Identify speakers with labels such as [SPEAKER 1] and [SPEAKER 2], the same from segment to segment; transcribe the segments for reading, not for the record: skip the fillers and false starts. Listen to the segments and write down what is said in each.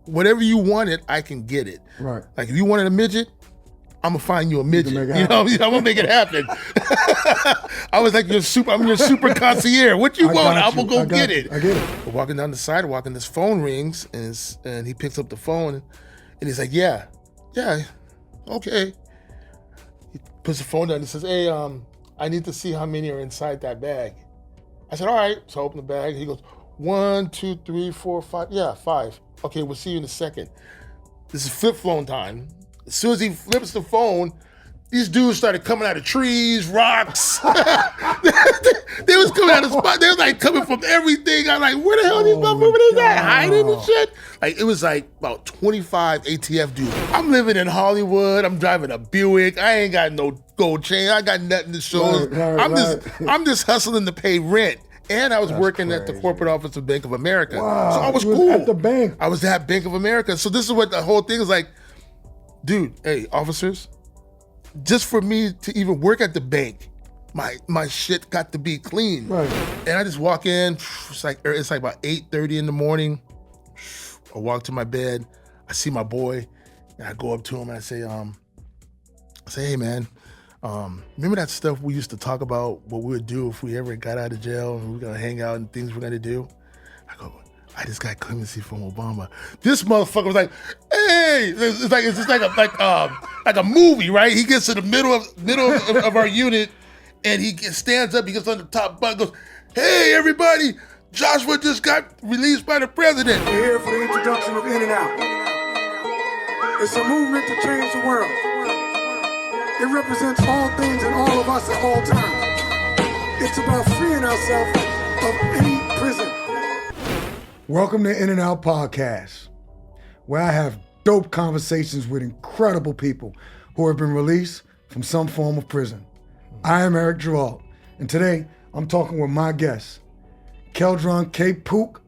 [SPEAKER 1] whatever you wanted, I can get it.
[SPEAKER 2] Right.
[SPEAKER 1] Like if you wanted a midget, I'm gonna find you a midget. I'm gonna make it happen. I was like I'm your super concierge. What you want? I'm gonna go get it.
[SPEAKER 2] I get it.
[SPEAKER 1] We're walking down the sidewalk and his phone rings and he picks up the phone and he's like, yeah, okay. He puts the phone down and he says, hey, I need to see how many are inside that bag. I said, all right. So I open the bag. He goes, 1, 2, 3, 4, 5. Yeah, 5. Okay, we'll see you in a second. This is flip phone time. As soon as he flips the phone, these dudes started coming out of trees, rocks. They was coming out of spot. They was like coming from everything. I'm like, where the hell are these motherfuckers at? Hiding and shit. Like it was like about 25 ATF dudes. I'm living in Hollywood. I'm driving a Buick. I ain't got no gold chain. I got nothing to show. I'm just hustling to pay rent. And I was working at the corporate office of Bank of America.
[SPEAKER 2] Wow,
[SPEAKER 1] so I was
[SPEAKER 2] you
[SPEAKER 1] cool.
[SPEAKER 2] at the bank.
[SPEAKER 1] I was at Bank of America. So this is what the whole thing is like. Dude, hey, officers, just for me to even work at the bank, my shit got to be clean.
[SPEAKER 2] Right.
[SPEAKER 1] And I just walk in, it's like about 8:30 in the morning. I walk to my bed, I see my boy, and I go up to him and I say, hey man, remember that stuff we used to talk about, what we would do if we ever got out of jail and we were gonna hang out and things we're gonna do? I go, I just got clemency from Obama. This motherfucker was like, hey, it's just like a movie, right? He gets to the middle of our unit, and he stands up. He gets on the top button, goes, hey everybody, Joshua just got released by the president.
[SPEAKER 3] We're here for the introduction of In and Out. It's a movement to change the world. It represents all things and all of us at all times. It's about freeing ourselves of any prison.
[SPEAKER 2] Welcome to In and Out Podcast, where I have dope conversations with incredible people who have been released from some form of prison. I am Eric Gerald, and today I'm talking with my guest, Keldron KPook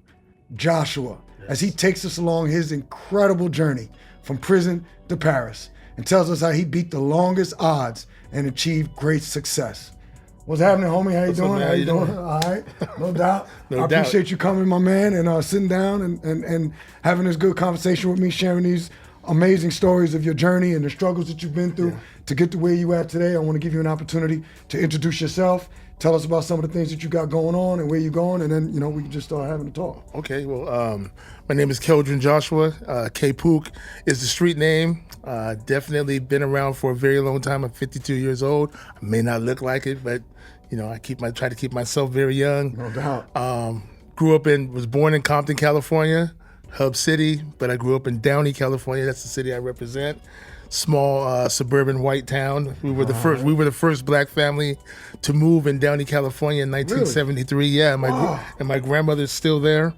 [SPEAKER 2] Joshua, as he takes us along his incredible journey from prison to Paris and tells us how he beat the longest odds and achieved great success. What's happening, homie? How you doing?
[SPEAKER 1] How you doing?
[SPEAKER 2] All right, no doubt.
[SPEAKER 1] No
[SPEAKER 2] I
[SPEAKER 1] doubt.
[SPEAKER 2] appreciate you coming, my man, and sitting down and having this good conversation with me, sharing these amazing stories of your journey and the struggles that you've been through to get to where you at today. I want to give you an opportunity to introduce yourself, tell us about some of the things that you got going on and where you're going, and then we can just start having a talk.
[SPEAKER 1] Okay, well, my name is Keldron Joshua. KPook is the street name. Definitely been around for a very long time. I'm 52 years old. I may not look like it, but I try to keep myself very young.
[SPEAKER 2] No doubt.
[SPEAKER 1] Was born in Compton, California, Hub City, but I grew up in Downey, California. That's the city I represent. Small suburban white town. We were the first black family to move in Downey, California in 1973. Really? Yeah, and my grandmother's still there.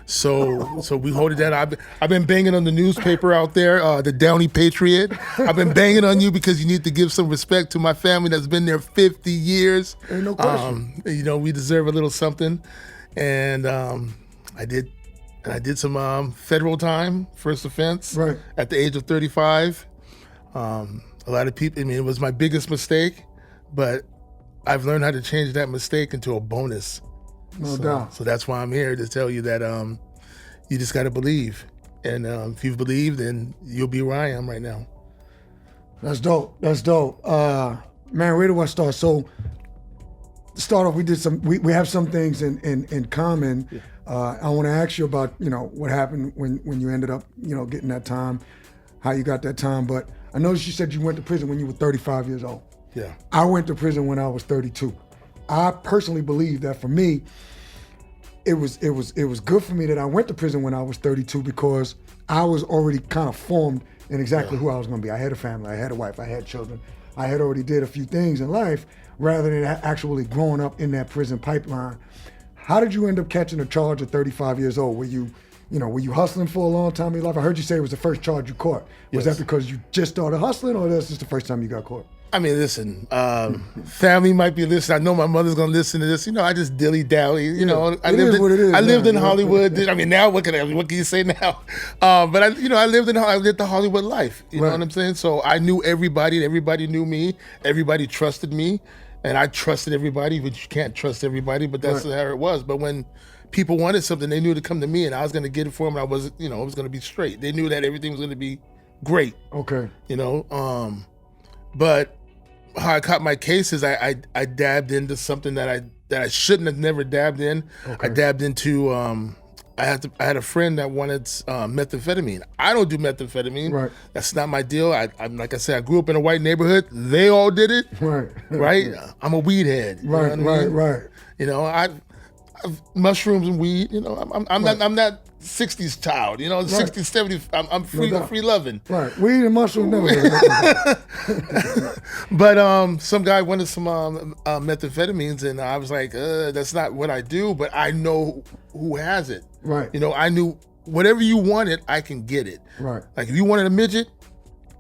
[SPEAKER 1] So we hold it down. I've been banging on the newspaper out there, the Downey Patriot. I've been banging on you because you need to give some respect to my family that's been there 50 years.
[SPEAKER 2] Ain't no question.
[SPEAKER 1] We deserve a little something, and I did some federal time, first offense,
[SPEAKER 2] right,
[SPEAKER 1] at the age of 35. A lot of people, it was my biggest mistake, but I've learned how to change that mistake into a bonus.
[SPEAKER 2] No doubt.
[SPEAKER 1] So that's why I'm here to tell you that you just got to believe. And if you believe, then you'll be where I am right now.
[SPEAKER 2] That's dope. Man, where do I start? So to start off, we have some things in common. Yeah. I want to ask you about, what happened when you ended up, getting that time, how you got that time. But I noticed you said you went to prison when you were 35 years old.
[SPEAKER 1] Yeah.
[SPEAKER 2] I went to prison when I was 32. I personally believe that for me, it was good for me that I went to prison when I was 32 because I was already kind of formed in exactly who I was going to be. I had a family, I had a wife, I had children. I had already did a few things in life rather than actually growing up in that prison pipeline. How did you end up catching a charge at 35 years old? Were you hustling for a long time in your life? I heard you say it was the first charge you caught. Was that because you just started hustling, or that's just the first time you got caught?
[SPEAKER 1] I mean, listen, family might be listening. I know my mother's gonna listen to this. I just dilly-dally. I lived in Hollywood. I mean, now what can you say now? But I lived the Hollywood life. You know what I'm saying? So I knew everybody. Everybody knew me. Everybody trusted me, and I trusted everybody. But you can't trust everybody. But that's how it was. But when people wanted something, they knew to come to me, and I was going to get it for them. And I was, it was going to be straight. They knew that everything was going to be great.
[SPEAKER 2] Okay.
[SPEAKER 1] But how I caught my case is I dabbed into something that I shouldn't have never dabbed in.
[SPEAKER 2] Okay.
[SPEAKER 1] I dabbed into I had a friend that wanted methamphetamine. I don't do methamphetamine.
[SPEAKER 2] Right.
[SPEAKER 1] That's not my deal. I'm like I said, I grew up in a white neighborhood. They all did it.
[SPEAKER 2] Right.
[SPEAKER 1] Right. I'm a weed head.
[SPEAKER 2] Right. Right.
[SPEAKER 1] I've mushrooms and weed. I'm not 60s child. 60s, 70s. I'm free loving.
[SPEAKER 2] Right. Weed and mushrooms never.
[SPEAKER 1] But some guy wanted some methamphetamines, and I was like, that's not what I do, but I know who has it.
[SPEAKER 2] Right.
[SPEAKER 1] I knew whatever you wanted, I can get it.
[SPEAKER 2] Right.
[SPEAKER 1] Like if you wanted a midget,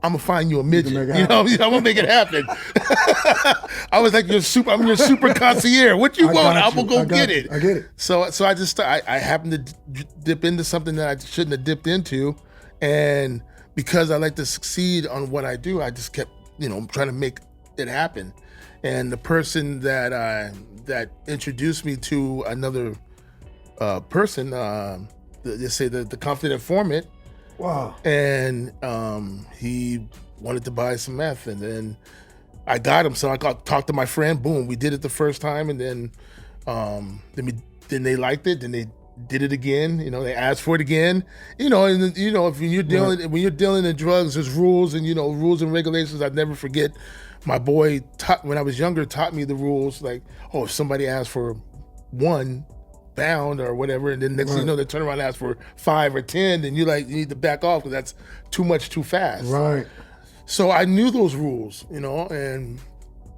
[SPEAKER 1] I'm gonna find you a midget. I'm gonna make it happen. I was like, I'm your super concierge. What you want? I'm gonna go get it.
[SPEAKER 2] I get it.
[SPEAKER 1] So I just I happened to dip into something that I shouldn't have dipped into, and because I like to succeed on what I do, I just kept trying to make it happen. And the person that introduced me to another person, they say the confident informant.
[SPEAKER 2] Wow.
[SPEAKER 1] And he wanted to buy some meth, and then I got him. So I talked to my friend. Boom, we did it the first time, and then they liked it. Then they did it again. They asked for it again. And if when you're dealing in drugs, there's rules and rules and regulations. I'd never forget. My boy when I was younger taught me the rules. Like, if somebody asks for one pound or whatever, and then next thing you know, they turn around and ask for 5 or 10, then you need to back off because that's too much too fast.
[SPEAKER 2] Right.
[SPEAKER 1] So I knew those rules, and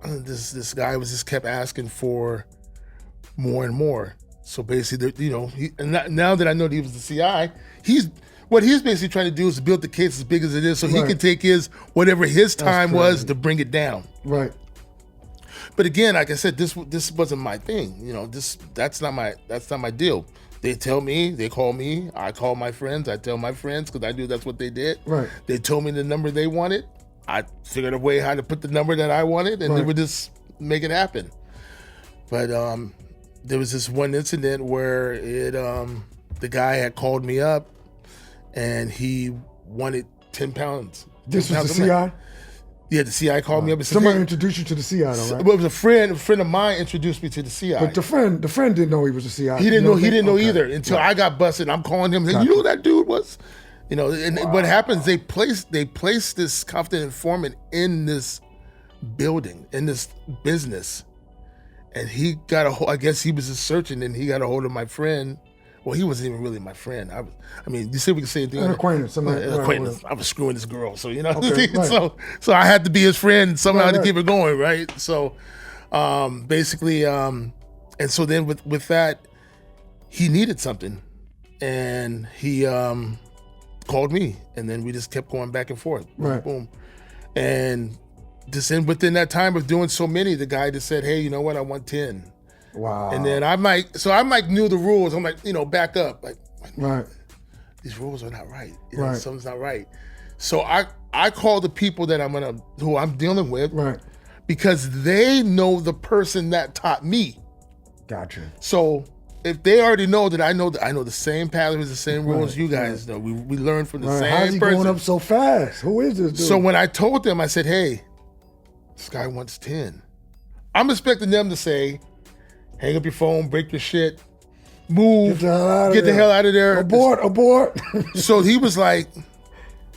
[SPEAKER 1] this guy just kept asking for more and more. So basically, now that I know that he was the CI, he's basically trying to do is build the case as big as it is, so he can take whatever his time was to bring it down.
[SPEAKER 2] Right.
[SPEAKER 1] But again, like I said, this wasn't my thing. That's not my deal. They tell me, they call me, I call my friends, I tell my friends because I knew that's what they did.
[SPEAKER 2] Right.
[SPEAKER 1] They told me the number they wanted. I figured a way how to put the number that I wanted, and they would just make it happen. But there was this one incident where the guy had called me up, and he wanted 10 pounds.
[SPEAKER 2] This was the CI?
[SPEAKER 1] Yeah, the CI called me up and said,
[SPEAKER 2] somebody introduced you to the CI, though, right?
[SPEAKER 1] Well, it was a friend of mine introduced me to the CI.
[SPEAKER 2] But the friend didn't know he was a CI.
[SPEAKER 1] He didn't know either until I got busted. I'm calling him, saying, you know who that dude was? And what happens, they place this confident informant in this building, in this business. And he got I guess he was just searching, and he got a hold of my friend. Well, he wasn't even really my friend. You say we can say anything.
[SPEAKER 2] An acquaintance.
[SPEAKER 1] An acquaintance. I was screwing this girl, so
[SPEAKER 2] Okay, right.
[SPEAKER 1] so I had to be his friend somehow to keep it going, right? So, basically, and so then with that, he needed something, and he called me, and then we just kept going back and forth,
[SPEAKER 2] right?
[SPEAKER 1] Boom, and just within that time of doing so many, the guy just said, "Hey, you know what? I want 10."
[SPEAKER 2] Wow.
[SPEAKER 1] And then I knew the rules. I'm like, back up. Like,
[SPEAKER 2] right.
[SPEAKER 1] These rules are not right.
[SPEAKER 2] Right.
[SPEAKER 1] Something's not right. So I call the people that who I'm dealing with,
[SPEAKER 2] right,
[SPEAKER 1] because they know the person that taught me.
[SPEAKER 2] Gotcha.
[SPEAKER 1] So if they already know that I know the same patterns, the same rules you guys know. We learn from the same
[SPEAKER 2] How's he
[SPEAKER 1] person.
[SPEAKER 2] going up so fast? Who is this dude?
[SPEAKER 1] So when I told them, I said, hey, this guy wants 10. I'm expecting them to say, hang up your phone, break your shit, move, get the hell out of there.
[SPEAKER 2] Abort.
[SPEAKER 1] So he was like,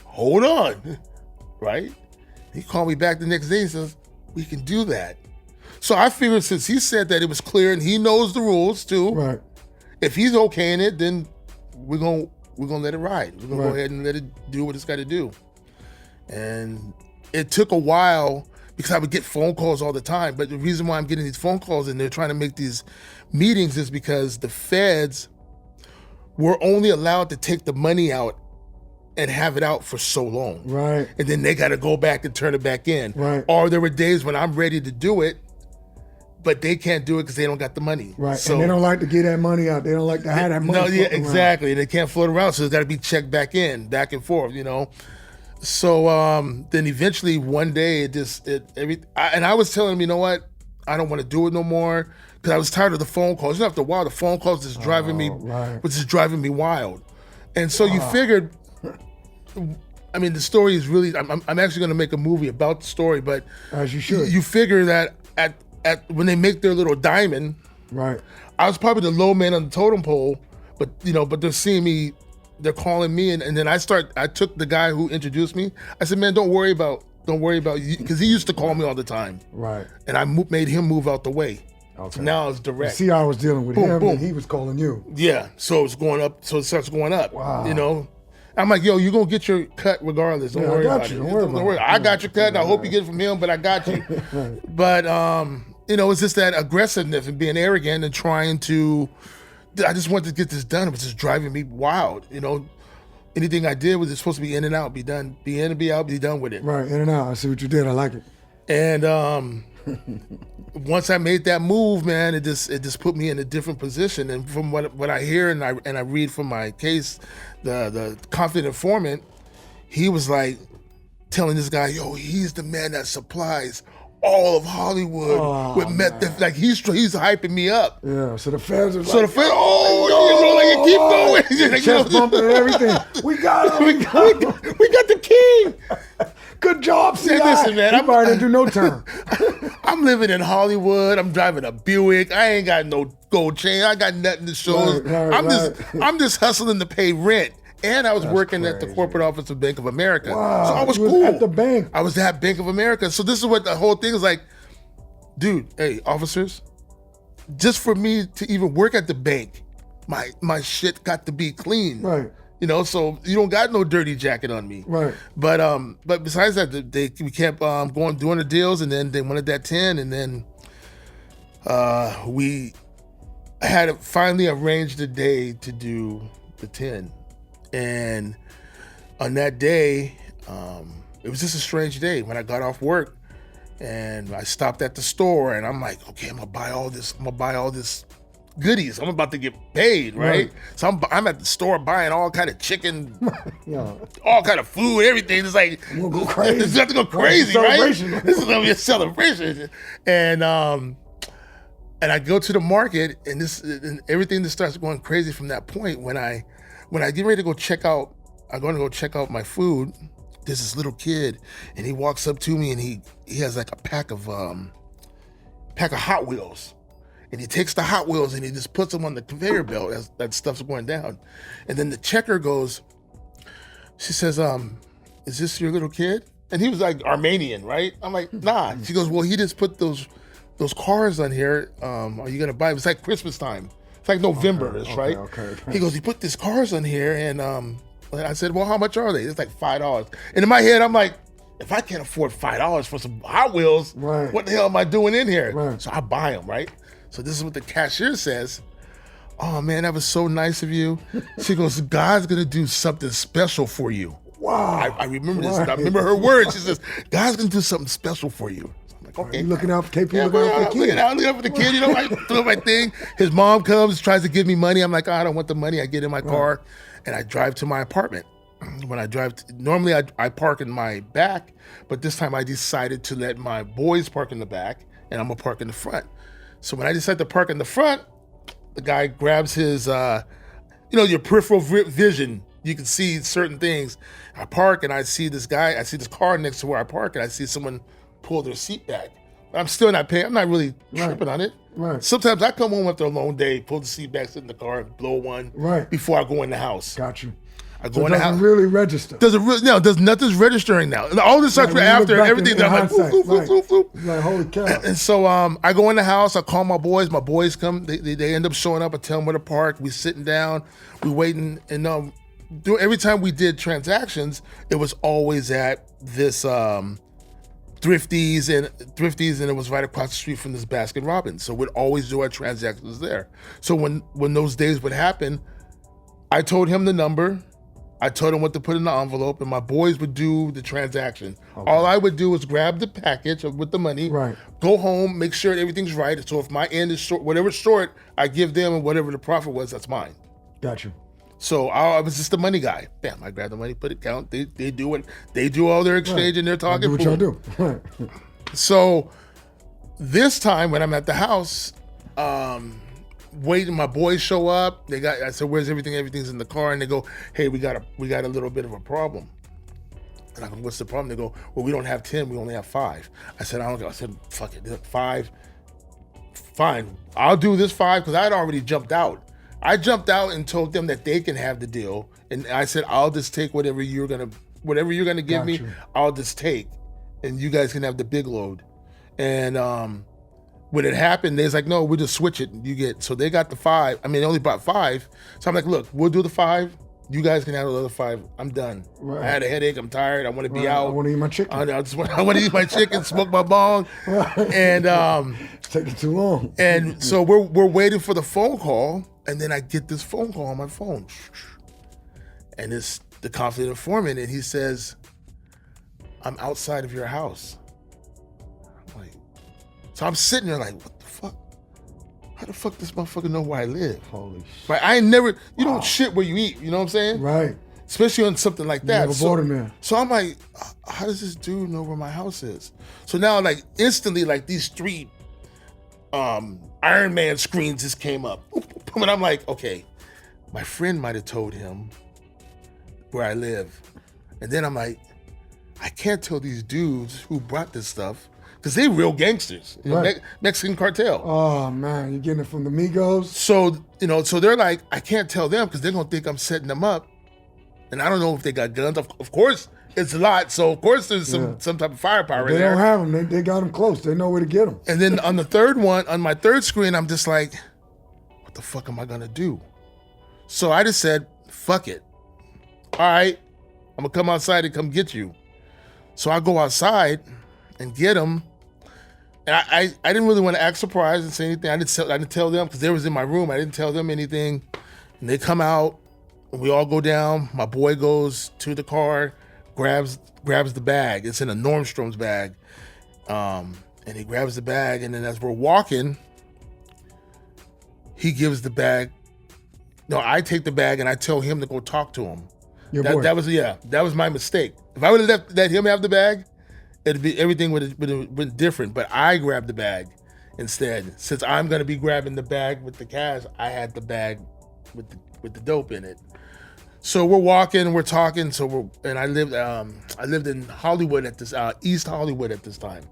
[SPEAKER 1] hold on, right? He called me back the next day and says, we can do that. So I figured since he said that it was clear and he knows the rules too,
[SPEAKER 2] right?
[SPEAKER 1] If he's okay in it, then we're gonna let it ride. We're gonna go ahead and let it do what it's got to do. And it took a while, because I would get phone calls all the time. But the reason why I'm getting these phone calls and they're trying to make these meetings is because the feds were only allowed to take the money out and have it out for so long.
[SPEAKER 2] Right.
[SPEAKER 1] And then they got to go back and turn it back in.
[SPEAKER 2] Right.
[SPEAKER 1] Or there were days when I'm ready to do it, but they can't do it because they don't got the money.
[SPEAKER 2] Right.
[SPEAKER 1] So,
[SPEAKER 2] and they don't like to get that money out. They don't like to have that money.
[SPEAKER 1] No, yeah, exactly. They can't float around, so it's got to be checked back in, back and forth, So then eventually one day I was telling him, you know what? I don't want to do it no more, because I was tired of the phone calls. After a while, the phone calls just driving me, was just driving me wild. And so you figured, I mean, the story is really, I'm actually going to make a movie about the story, but
[SPEAKER 2] as you should.
[SPEAKER 1] You figure that at when they make their little diamond,
[SPEAKER 2] right?
[SPEAKER 1] I was probably the low man on the totem pole, but they're seeing me, they're calling me, and then I took the guy who introduced me. I said, man, don't worry about you, because he used to call me all the time,
[SPEAKER 2] right? And
[SPEAKER 1] I made him move out the way.
[SPEAKER 2] Okay.
[SPEAKER 1] So now it's direct.
[SPEAKER 2] See, I was dealing with him,
[SPEAKER 1] boom.
[SPEAKER 2] and he was calling you.
[SPEAKER 1] Yeah, so it's going up. So it starts going up.
[SPEAKER 2] Wow.
[SPEAKER 1] I'm like, yo, you're gonna get your cut regardless. Don't worry about it. Don't worry. I got your cut, and I hope you get it from him, but I got you.
[SPEAKER 2] Right.
[SPEAKER 1] But it's just that aggressiveness and being arrogant and trying to. I just wanted to get this done. It was just driving me wild. Anything I did was supposed to be in and out, be done, be in and be out, be done with it.
[SPEAKER 2] Right, in and out. I see what you did. I like it.
[SPEAKER 1] And once I made that move, man, it just put me in a different position. And from what I hear and I read from my case, the confident informant, he was like telling this guy, yo, he's the man that supplies all of Hollywood with meth. Like he's hyping me up.
[SPEAKER 2] Yeah. So the feds are
[SPEAKER 1] like, like keep going.
[SPEAKER 2] Chest bumping and everything. We got him.
[SPEAKER 1] We got the king.
[SPEAKER 2] Good job, CI.
[SPEAKER 1] Listen, man,
[SPEAKER 2] I'm probably didn't do no time.
[SPEAKER 1] I'm living in Hollywood. I'm driving a Buick. I ain't got no gold chain. I got nothing to show. I'm just hustling to pay rent. And I was working at the corporate office of Bank of America.
[SPEAKER 2] Wow,
[SPEAKER 1] so I was
[SPEAKER 2] cool. At the bank.
[SPEAKER 1] I was at Bank of America. So this is what the whole thing is like. Dude, hey, officers, just for me to even work at the bank, my shit got to be clean.
[SPEAKER 2] Right.
[SPEAKER 1] So you don't got no dirty jacket on me.
[SPEAKER 2] Right.
[SPEAKER 1] But besides that, we kept doing the deals, and then they wanted that 10, and then we had finally arranged a day to do the 10. And on that day, it was just a strange day when I got off work and I stopped at the store and I'm like, okay, I'm gonna buy all this goodies. I'm about to get paid, right? So I'm at the store buying all kind of chicken, all kind of food, everything. It's like,
[SPEAKER 2] we'll go crazy.
[SPEAKER 1] It's got to go crazy, right? This is gonna be a celebration. And I go to the market and everything just starts going crazy from that point. When I get ready to go check out, I'm going to go check out my food. There's this little kid, and he walks up to me, and he has like a pack of Hot Wheels, and he takes the Hot Wheels and he just puts them on the conveyor belt as that stuff's going down, and then the checker goes. She says, "Is this your little kid?" And he was like Armenian, right? I'm like, nah. She goes, "Well, he just put those cars on here. Are you gonna buy them? It's like Christmas time." It's like November, right?
[SPEAKER 2] Okay.
[SPEAKER 1] He goes, he put these cars on here, and I said, well, how much are they? It's like $5. And in my head, I'm like, if I can't afford $5 for some Hot Wheels, what the hell am I doing in here?
[SPEAKER 2] Right.
[SPEAKER 1] So I buy them, right? So this is what the cashier says. Oh man, that was so nice of you. She goes, God's gonna do something special for you.
[SPEAKER 2] Wow.
[SPEAKER 1] I remember this. I remember her words. She says, God's gonna do something special for you. Okay.
[SPEAKER 2] Looking out for KPook, looking out for the kid.
[SPEAKER 1] Looking out for the kid, I do my thing. His mom comes, tries to give me money. I'm like, I don't want the money. I get in my car and I drive to my apartment. When I drive, normally I park in my back, but this time I decided to let my boys park in the back and I'm gonna park in the front. So when I decide to park in the front, the guy grabs his, your peripheral vision. You can see certain things. I park and I see this car next to where I park and I see someone pull their seat back. But I'm still not paying. I'm not really tripping on it.
[SPEAKER 2] Right.
[SPEAKER 1] Sometimes I come home after a long day, pull the seat back, sit in the car, and blow one before I go in the house.
[SPEAKER 2] Got you.
[SPEAKER 1] I go in the house.
[SPEAKER 2] Doesn't really register.
[SPEAKER 1] Nothing's registering now. And all this starts after everything. I'm like, floop.
[SPEAKER 2] Like, holy cow.
[SPEAKER 1] And so I go in the house. I call my boys. My boys come. They end up showing up. I tell them where to park. We sitting down. We waiting. And every time we did transactions, it was always at this Thrifties, and it was right across the street from this Baskin Robbins. So we'd always do our transactions there. So when those days would happen, I told him the number. I told him what to put in the envelope, and my boys would do the transaction. Okay. All I would do is grab the package with the money, go home, make sure everything's right. So if my end is short, whatever's short, I give them, and whatever the profit was, that's mine.
[SPEAKER 2] Got you.
[SPEAKER 1] So I was just the money guy. Bam, I grab the money, put it, count. They do it. They do all their exchange and their talking.
[SPEAKER 2] Do what y'all do.
[SPEAKER 1] So this time when I'm at the house, waiting. My boys show up. I said, "Where's everything?" Everything's in the car, and they go, "Hey, we got a little bit of a problem." And I go, "What's the problem?" They go, "Well, we don't have 10. We only have 5." I said, "I don't." I said, "Fuck it, 5. Fine, I'll do this 5 because I'd already jumped out. I jumped out and told them that they can have the deal, and I said, I'll just take whatever you're gonna give me. I'll just take, and you guys can have the big load." And when it happened, they was like, "No, we'll just switch it. You get." So they got the 5. I mean, they only brought 5. So I'm like, "Look, we'll do the 5. You guys can handle the other 5. I'm done. Right. I had a headache. I'm tired. I want to be out.
[SPEAKER 2] I want to eat my chicken.
[SPEAKER 1] I want to eat my chicken, smoke my bong." Right. And
[SPEAKER 2] it's taking too long.
[SPEAKER 1] And so we're waiting for the phone call, and then I get this phone call on my phone, and it's the confidential informant, and he says, "I'm outside of your house." I'm like, so I'm sitting there like, what the fuck? How the fuck this motherfucker know where I live?
[SPEAKER 2] Holy shit.
[SPEAKER 1] Right? I ain't never, you don't shit where you eat, you know what I'm saying?
[SPEAKER 2] Right.
[SPEAKER 1] Especially on something like that.
[SPEAKER 2] Never bought him there.
[SPEAKER 1] So I'm like, how does this dude know where my house is? So now, like, instantly, like, these 3 Iron Man screens just came up. And I'm like, okay, my friend might have told him where I live. And then I'm like, I can't tell these dudes who brought this stuff, because they real gangsters,
[SPEAKER 2] right.
[SPEAKER 1] Mexican cartel.
[SPEAKER 2] Oh man, you're getting it from the Migos.
[SPEAKER 1] So, so they're like, I can't tell them because they're gonna think I'm setting them up. And I don't know if they got guns. Of course, it's a lot. So of course there's some type of firepower
[SPEAKER 2] they
[SPEAKER 1] there.
[SPEAKER 2] They don't have them. They got them close. They know where to get them.
[SPEAKER 1] And then on the third one, on my third screen, I'm just like, what the fuck am I gonna do? So I just said, fuck it. All right, I'm gonna come outside and come get you. So I go outside and get them. And I didn't really want to act surprised and say anything. I didn't tell them because they was in my room. I didn't tell them anything. And they come out, and we all go down. My boy goes to the car, grabs the bag. It's in a Normstrom's bag. And he grabs the bag, and then as we're walking, he gives the bag. No, I take the bag and I tell him to go talk to him. That was my mistake. If I would have let him have the bag, everything would have been different. But I grabbed the bag instead. Since I'm gonna be grabbing the bag with the cash, I had the bag with the dope in it. So we're walking, we're talking. I lived in Hollywood at this East Hollywood at this time,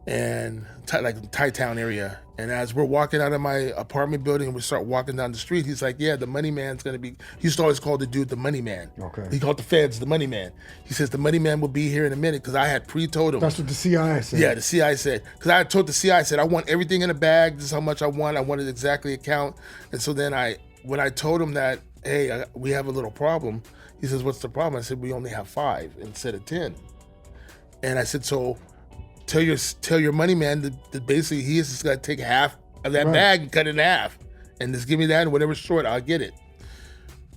[SPEAKER 1] and like Thai-town area. And as we're walking out of my apartment building and we start walking down the street, he's like, "Yeah, the money man's gonna be." He used to always call the dude the money man.
[SPEAKER 2] Okay.
[SPEAKER 1] He called the feds the money man. He says the money man will be here in a minute because I had pre-told him.
[SPEAKER 2] That's what the CI said.
[SPEAKER 1] Yeah, the CI said, because I told the CI, I said, I want everything in a bag. This is how much I want. I wanted exactly a count. And so then when I told him that, hey, we have a little problem. He says, "What's the problem?" I said, "We only have 5 instead of 10. And I said, "So tell your money man that basically he is just gonna take half of that bag and cut it in half, and just give me that, and whatever's short, I'll get it."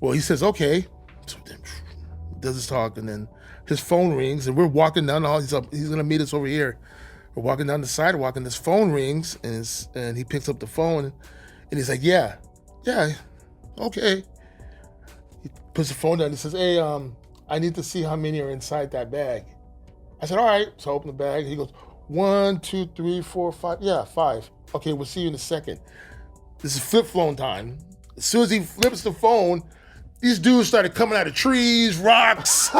[SPEAKER 1] Well, he says, "Okay." So then does his talk, and then his phone rings, and we're walking down the hall. He's gonna meet us over here. We're walking down the sidewalk, and his phone rings, and he picks up the phone, and he's like, yeah, okay. He puts the phone down. He says, "Hey, I need to see how many are inside that bag." I said, "All right." So I open the bag. He goes, 1, 2, 3, 4, 5. Yeah, 5. Okay, we'll see you in a second. This is flip phone time. As soon as he flips the phone, these dudes started coming out of trees, rocks.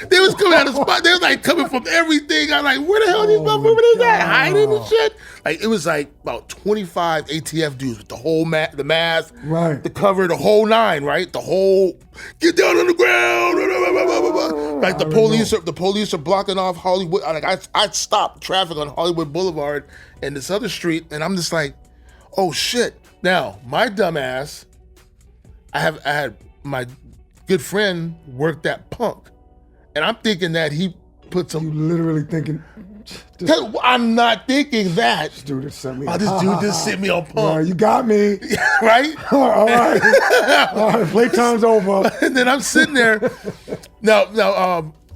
[SPEAKER 1] They was coming out of spot. They was like coming from everything. I'm like, where the hell are these motherfuckers is at? Hiding and shit. Like, it was like about 25 ATF dudes with the whole the mask,
[SPEAKER 2] right,
[SPEAKER 1] the cover, the whole 9, right? The whole get down on the ground. Like the police are blocking off Hollywood. Like I stopped traffic on Hollywood Boulevard and this other street, and I'm just like, oh shit. Now, my dumb ass, I had my good friend work that punk, and I'm thinking that he put some.
[SPEAKER 2] You literally thinking?
[SPEAKER 1] I'm not thinking that.
[SPEAKER 2] This dude just sent me.
[SPEAKER 1] This dude just sent me on punk.
[SPEAKER 2] You got me.
[SPEAKER 1] Right?
[SPEAKER 2] All right. Playtime's over.
[SPEAKER 1] And then I'm sitting there. Now,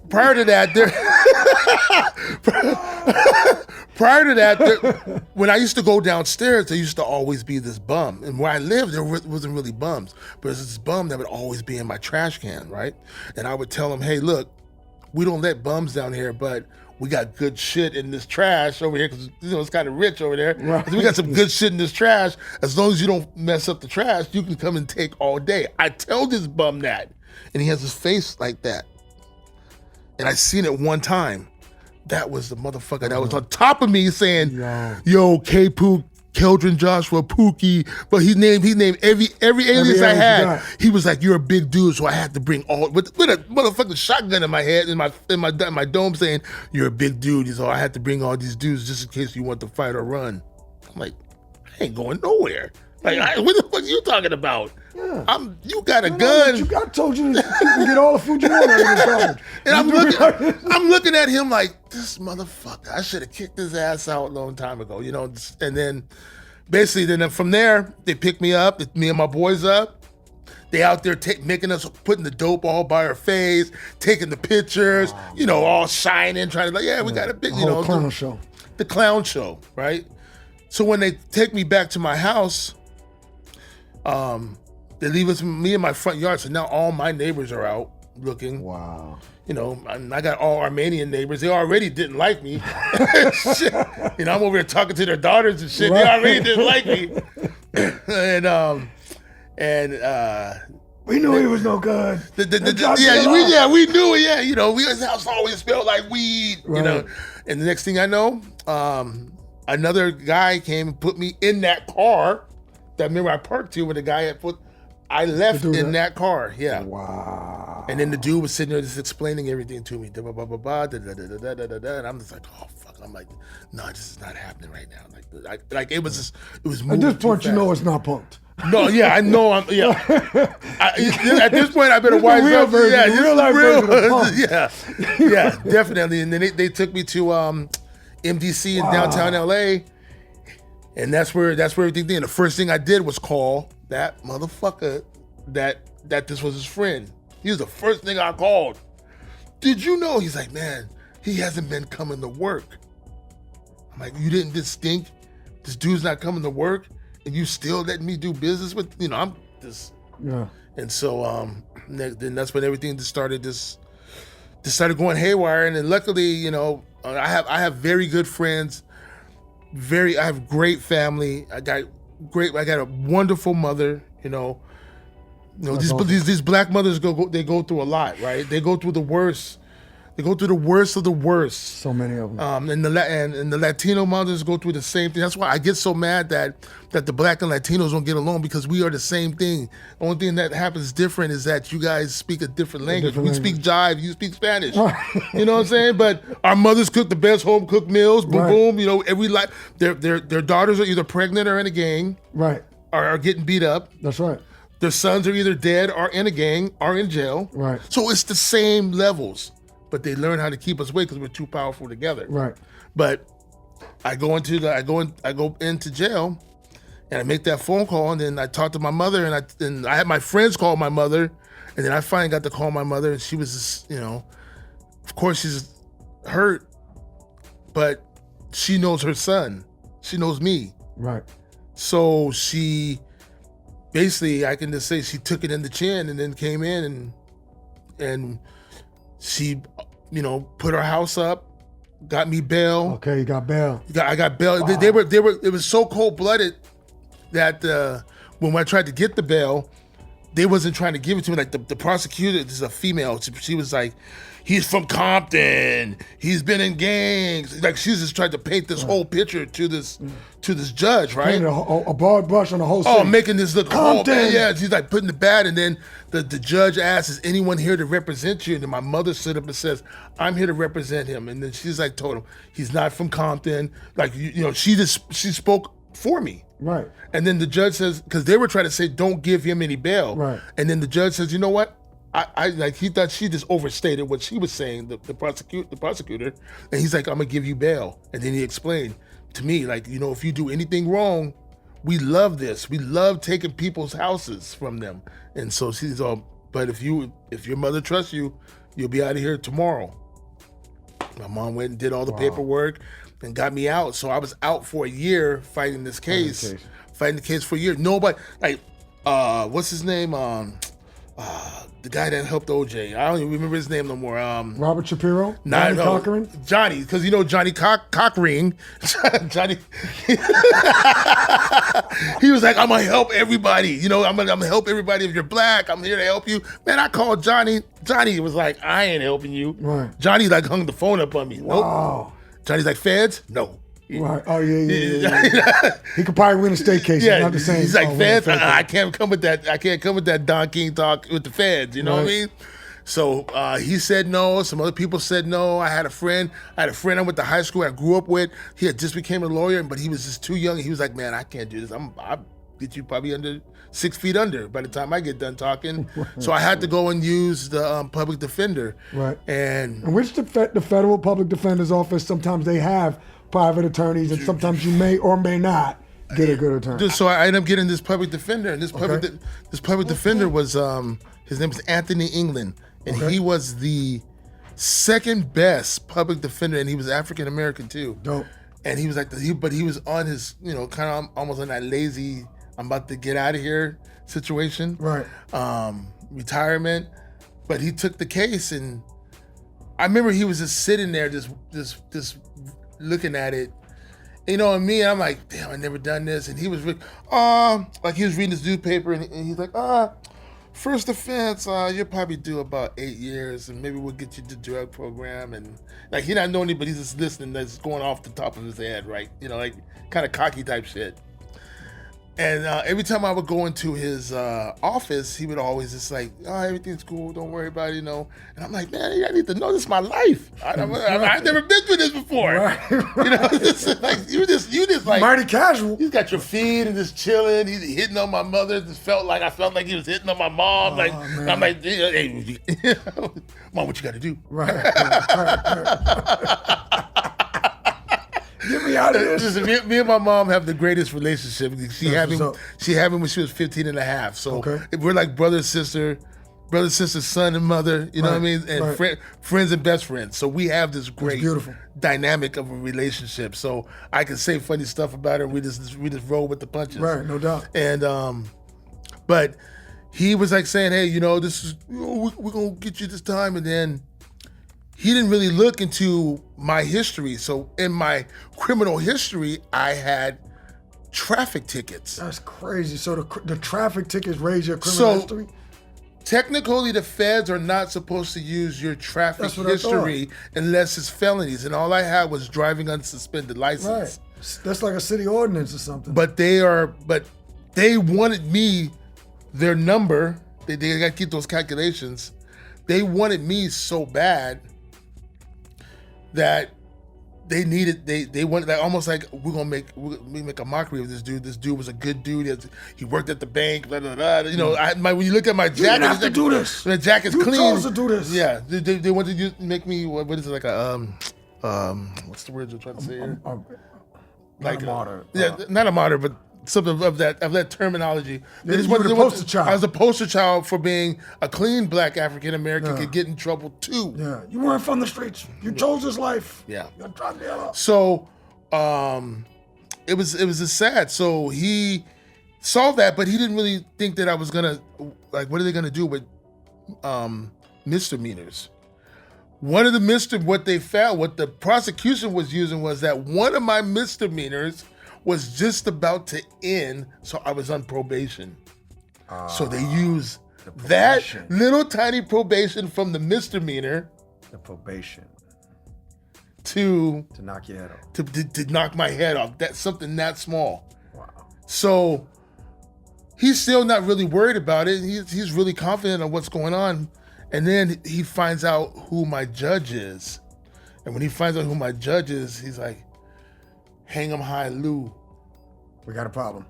[SPEAKER 1] prior to that, when I used to go downstairs, there used to always be this bum. And where I lived, there wasn't really bums. But there's this bum that would always be in my trash can, right? And I would tell him, "Hey, look, we don't let bums down here, but we got good shit in this trash over here because it's kind of rich over there.
[SPEAKER 2] Right.
[SPEAKER 1] We got some good shit in this trash. As long as you don't mess up the trash, you can come and take all day. I tell this bum that, and he has his face like that. And I seen it one time. That was the motherfucker that was on top of me saying, "Yo, KPook, Keldron, Joshua, Pookie," but he named every alias I had. He was like, "You're a big dude," so I had to bring all with a motherfucking shotgun in my head in my dome saying, "You're a big dude." So I had to bring all these dudes just in case you want to fight or run. I'm like, I ain't going nowhere. Like, what the fuck are you talking about?
[SPEAKER 2] Yeah.
[SPEAKER 1] You got a gun.
[SPEAKER 2] I told you to get all the food you want out of this garbage.
[SPEAKER 1] And I'm looking at him like, this motherfucker, I should have kicked his ass out a long time ago, and then basically from there, they picked me up, me and my boys up. They out there making us, putting the dope all by our face, taking the pictures, all shining, trying to we got a big,
[SPEAKER 2] clown show.
[SPEAKER 1] The clown show, right? So when they take me back to my house, they leave us, me in my front yard. So now all my neighbors are out looking.
[SPEAKER 2] Wow.
[SPEAKER 1] I got all Armenian neighbors. They already didn't like me. Shit. I'm over here talking to their daughters and shit. Right. They already didn't like me.
[SPEAKER 2] We knew he was no good.
[SPEAKER 1] We knew it. Yeah, his house always smelled like weed.
[SPEAKER 2] Right.
[SPEAKER 1] And the next thing I know, another guy came and put me in that car. That remember I parked to with the guy had put. I left in that car. Yeah.
[SPEAKER 2] Wow.
[SPEAKER 1] And then the dude was sitting there just explaining everything to me. And I'm just like, oh fuck. I'm like, no, this is not happening right now. Like it was
[SPEAKER 2] at this point, it's not punked.
[SPEAKER 1] No, yeah, I know. At this point, I better wise up. Yeah, definitely. And then they took me to MDC in downtown LA, and that's where everything did. And the first thing I did was call that motherfucker that this was his friend. He was the first thing I called. Did you know? He's like, man, he hasn't been coming to work. I'm like, you didn't just think this dude's not coming to work? And you still letting me do business with, I'm just. Yeah. And so then that's when everything just started going haywire. And then luckily, I have very good friends. I have great family. I got a wonderful mother. These black mothers they go through a lot, right? They go through the worst. They go through the worst of the worst.
[SPEAKER 2] So many of them.
[SPEAKER 1] And the Latino mothers go through the same thing. That's why I get so mad that the black and Latinos don't get along, because we are the same thing. The only thing that happens different is that you guys speak a different language. We speak jive, you speak Spanish. You know what I'm saying? But our mothers cook the best home cooked meals. Boom, boom. Every their daughters are either pregnant or in a gang.
[SPEAKER 2] Right.
[SPEAKER 1] Or are getting beat up.
[SPEAKER 2] That's right.
[SPEAKER 1] Their sons are either dead or in a gang or in jail.
[SPEAKER 2] Right.
[SPEAKER 1] So it's the same levels. But they learn how to keep us away because we're too powerful together.
[SPEAKER 2] Right.
[SPEAKER 1] But I go into jail, and I make that phone call, and then I talk to my mother, and I had my friends call my mother, and then I finally got to call my mother, and she was just, of course she's hurt, but she knows her son, she knows me.
[SPEAKER 2] Right.
[SPEAKER 1] So she basically, I can just say she took it in the chin, and then came in and she, put her house up, got me bail.
[SPEAKER 2] Okay, you got bail.
[SPEAKER 1] I got bail. Wow. They were. It was so cold-blooded that when I tried to get the bail, they wasn't trying to give it to me. Like the prosecutor, this is a female. She was like, he's from Compton. He's been in gangs. Like she's just tried to paint this whole picture to this judge, right?
[SPEAKER 2] Painting a broad brush on the whole city.
[SPEAKER 1] Oh, making this look
[SPEAKER 2] Compton.
[SPEAKER 1] Yeah, she's like putting it bad, and then the judge asks, "Is anyone here to represent you?" And then my mother stood up and says, "I'm here to represent him." And then she's like, told him he's not from Compton. Like she spoke for me.
[SPEAKER 2] Right.
[SPEAKER 1] And then the judge says, because they were trying to say, don't give him any bail.
[SPEAKER 2] Right.
[SPEAKER 1] And then the judge says, you know what? I like he thought she just overstated what she was saying, the prosecutor, and he's like, I'm gonna give you bail. And then he explained to me, like, if you do anything wrong, we love this. We love taking people's houses from them. And so she's all, but if your mother trusts you, you'll be out of here tomorrow. My mom went and did all the paperwork and got me out. So I was out for a year fighting this case. Fighting the case for a year. Nobody, like, what's his name? the guy that helped OJ. I don't even remember his name no more.
[SPEAKER 2] Robert Shapiro?
[SPEAKER 1] Johnny
[SPEAKER 2] Cochran?
[SPEAKER 1] Johnny, because you know Johnny Cockring. Johnny. He was like, I'm gonna help everybody. You know, I'm gonna help everybody. If you're black, I'm here to help you. Man, I called Johnny. Johnny was like, I ain't helping you.
[SPEAKER 2] Right.
[SPEAKER 1] Johnny like hung the phone up on me.
[SPEAKER 2] Wow.
[SPEAKER 1] Nope. Johnny's like, feds? No.
[SPEAKER 2] Right. Oh yeah. He could probably win a state case.
[SPEAKER 1] Yeah,
[SPEAKER 2] Not the same.
[SPEAKER 1] he's like, feds.
[SPEAKER 2] Fed
[SPEAKER 1] I can't come with that. I can't come with that Don King talk with the feds. You know what I mean? So he said no. Some other people said no. I had a friend I went to high school. I grew up with. He had just became a lawyer, but he was just too young. He was like, man, I can't do this. I'll get you probably under 6 feet under by the time I get done talking. So I had to go and use the public defender.
[SPEAKER 2] Right.
[SPEAKER 1] And
[SPEAKER 2] which the federal public defender's office, sometimes they have private attorneys, and sometimes you may or may not get a good attorney.
[SPEAKER 1] So I ended up getting this public defender, and this public defender was his name was Anthony England, and he was the second best public defender, and he was African American too.
[SPEAKER 2] Dope.
[SPEAKER 1] And he was like, but he was on his, you know, kind of almost on that lazy, I'm about to get out of here situation.
[SPEAKER 2] Right.
[SPEAKER 1] Retirement, but he took the case, and I remember he was just sitting there, just looking at it, you know, and me, I'm like, damn, I never done this. And he was like he was reading his newspaper, and he's like, first offense, you'll probably do about 8 years, and maybe we'll get you the drug program. And like, he not knowing it, but he's just listening. That's going off the top of his head, right? You know, like kind of cocky type shit. And every time I would go into his office, he would always just like, everything's cool, don't worry about it, you know. And I'm like, man, I need to know this is my life. I've never been through this before. Right. You know, like, you just like
[SPEAKER 2] mighty casual.
[SPEAKER 1] He's got your feet and just chilling. He's hitting on my mother. I felt like he was hitting on my mom.
[SPEAKER 2] Man.
[SPEAKER 1] I'm like, hey, Mom, what you got to do?
[SPEAKER 2] Right. Get me out of this.
[SPEAKER 1] Listen, me and my mom have the greatest relationship. She had me when she was 15 and a half. So we're like brother, sister, son and mother, you know what I mean? And friends and best friends. So we have this great dynamic of a relationship. So I can say funny stuff about her. We just roll with the punches.
[SPEAKER 2] Right, no doubt.
[SPEAKER 1] And but he was like saying, hey, you know, this is, you know, we're gonna get you this time. And then he didn't really look into my history. So in my criminal history, I had traffic tickets.
[SPEAKER 2] That's crazy. So the traffic tickets raise your criminal history?
[SPEAKER 1] Technically, the feds are not supposed to use your traffic history unless it's felonies. And all I had was driving unsuspended license.
[SPEAKER 2] Right. That's like a city ordinance or something.
[SPEAKER 1] But they wanted me, their number, they got to keep those calculations. They wanted me so bad that they wanted, like, almost like we make a mockery of this dude. This dude was a good dude. He worked at the bank. Blah, blah, blah. You know, when you look at my jacket,
[SPEAKER 2] you didn't have to do this.
[SPEAKER 1] The jacket's
[SPEAKER 2] you
[SPEAKER 1] clean.
[SPEAKER 2] You chose to do this.
[SPEAKER 1] Yeah, they wanted to make me what is it, like a what's the word you're trying to say here?
[SPEAKER 2] Like a martyr.
[SPEAKER 1] Not a martyr, but something of that terminology.
[SPEAKER 2] Yeah, you were the poster child.
[SPEAKER 1] I was a poster child for being a clean black African American could get in trouble too.
[SPEAKER 2] Yeah, you weren't from the streets. You chose this life.
[SPEAKER 1] Yeah,
[SPEAKER 2] you're a drug dealer.
[SPEAKER 1] So, it was just sad. So he saw that, but he didn't really think that I was gonna, like, what are they gonna do with misdemeanors? What they found, what the prosecution was using was that one of my misdemeanors was just about to end, so I was on probation. So they use that little tiny probation from the misdemeanor.
[SPEAKER 2] The probation.
[SPEAKER 1] To
[SPEAKER 2] knock your head off.
[SPEAKER 1] To knock my head off. That's something that small.
[SPEAKER 2] Wow.
[SPEAKER 1] So he's still not really worried about it. He's really confident on what's going on. And then he finds out who my judge is. And when he finds out who my judge is, he's like, hang 'em high, Lou.
[SPEAKER 2] We got a problem.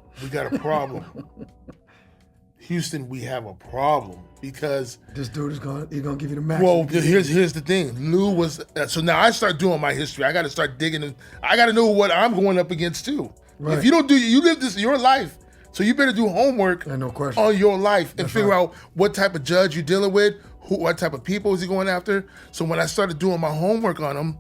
[SPEAKER 1] Houston, we have a problem because
[SPEAKER 2] this dude he's gonna give you the max.
[SPEAKER 1] Well, here's the thing. Lou was so now I start doing my history. I got to start digging. I got to know what I'm going up against too. Right. If you don't you live this your life, so you better do homework
[SPEAKER 2] no question.
[SPEAKER 1] on your life and figure out what type of judge you're dealing with, what type of people is he going after. So when I started doing my homework on him,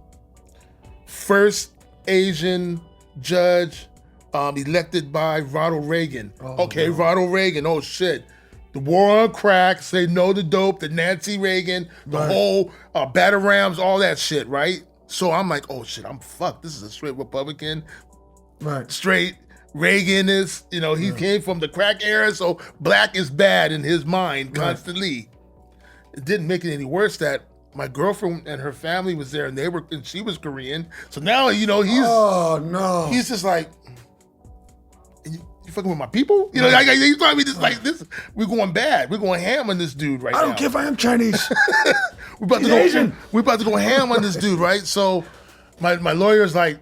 [SPEAKER 1] first Asian judge. Elected by Ronald Reagan. Ronald Reagan. Oh shit. The war on crack, say no to dope, the Nancy Reagan, the whole Batarams, all that shit, right? So I'm like, oh shit, I'm fucked. This is a straight Republican.
[SPEAKER 2] Right.
[SPEAKER 1] Straight Reagan is, he came from the crack era, so black is bad in his mind constantly. It didn't make it any worse that my girlfriend and her family was there, and she was Korean. So now, he's he's just like, you fucking with my people? He's probably just like this. We're going bad. We're going ham on this dude right now.
[SPEAKER 2] I don't care if I am Chinese.
[SPEAKER 1] We're about to go ham on this dude, right? So my lawyer's like,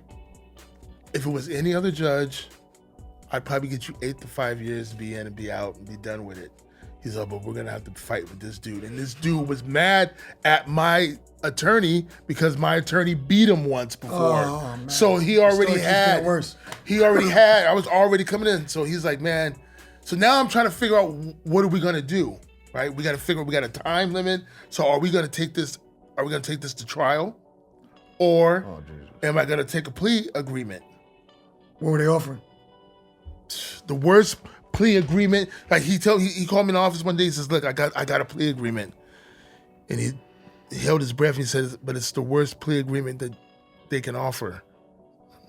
[SPEAKER 1] if it was any other judge, I'd probably get you 8 to 5 years to be in and be out and be done with it. He's like, but we're gonna have to fight with this dude. And this dude was mad at my attorney because my attorney beat him once before.
[SPEAKER 2] Oh, man.
[SPEAKER 1] So I was already coming in. So he's like, man. So now I'm trying to figure out what are we gonna do, right? We got a time limit. So are we gonna take this to trial? Or am I gonna take a plea agreement?
[SPEAKER 2] What were they offering?
[SPEAKER 1] The worst plea agreement. Like he called me in the office one day. He says, "Look, I got a plea agreement," and he held his breath. And he says, "But it's the worst plea agreement that they can offer."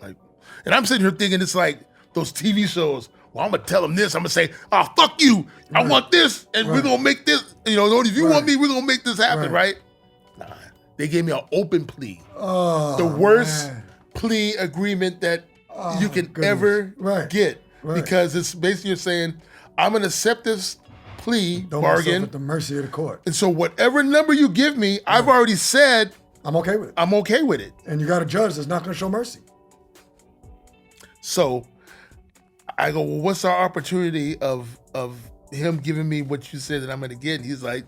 [SPEAKER 1] Like, and I'm sitting here thinking it's like those TV shows. Well, I'm gonna tell them this. I'm gonna say, "Oh, fuck you! I want this, and we're gonna make this. If you want me, we're gonna make this happen, right?" Nah, they gave me an open plea.
[SPEAKER 2] Oh,
[SPEAKER 1] the worst plea agreement that you can ever get. Right. Because it's basically you're saying, I'm going to accept this plea bargain.
[SPEAKER 2] At the mercy of the court.
[SPEAKER 1] And so whatever number you give me, I've already said,
[SPEAKER 2] I'm okay with it.
[SPEAKER 1] I'm okay with it.
[SPEAKER 2] And you got a judge that's not going to show mercy.
[SPEAKER 1] So I go, well, what's our opportunity of him giving me what you said that I'm going to get? And he's like,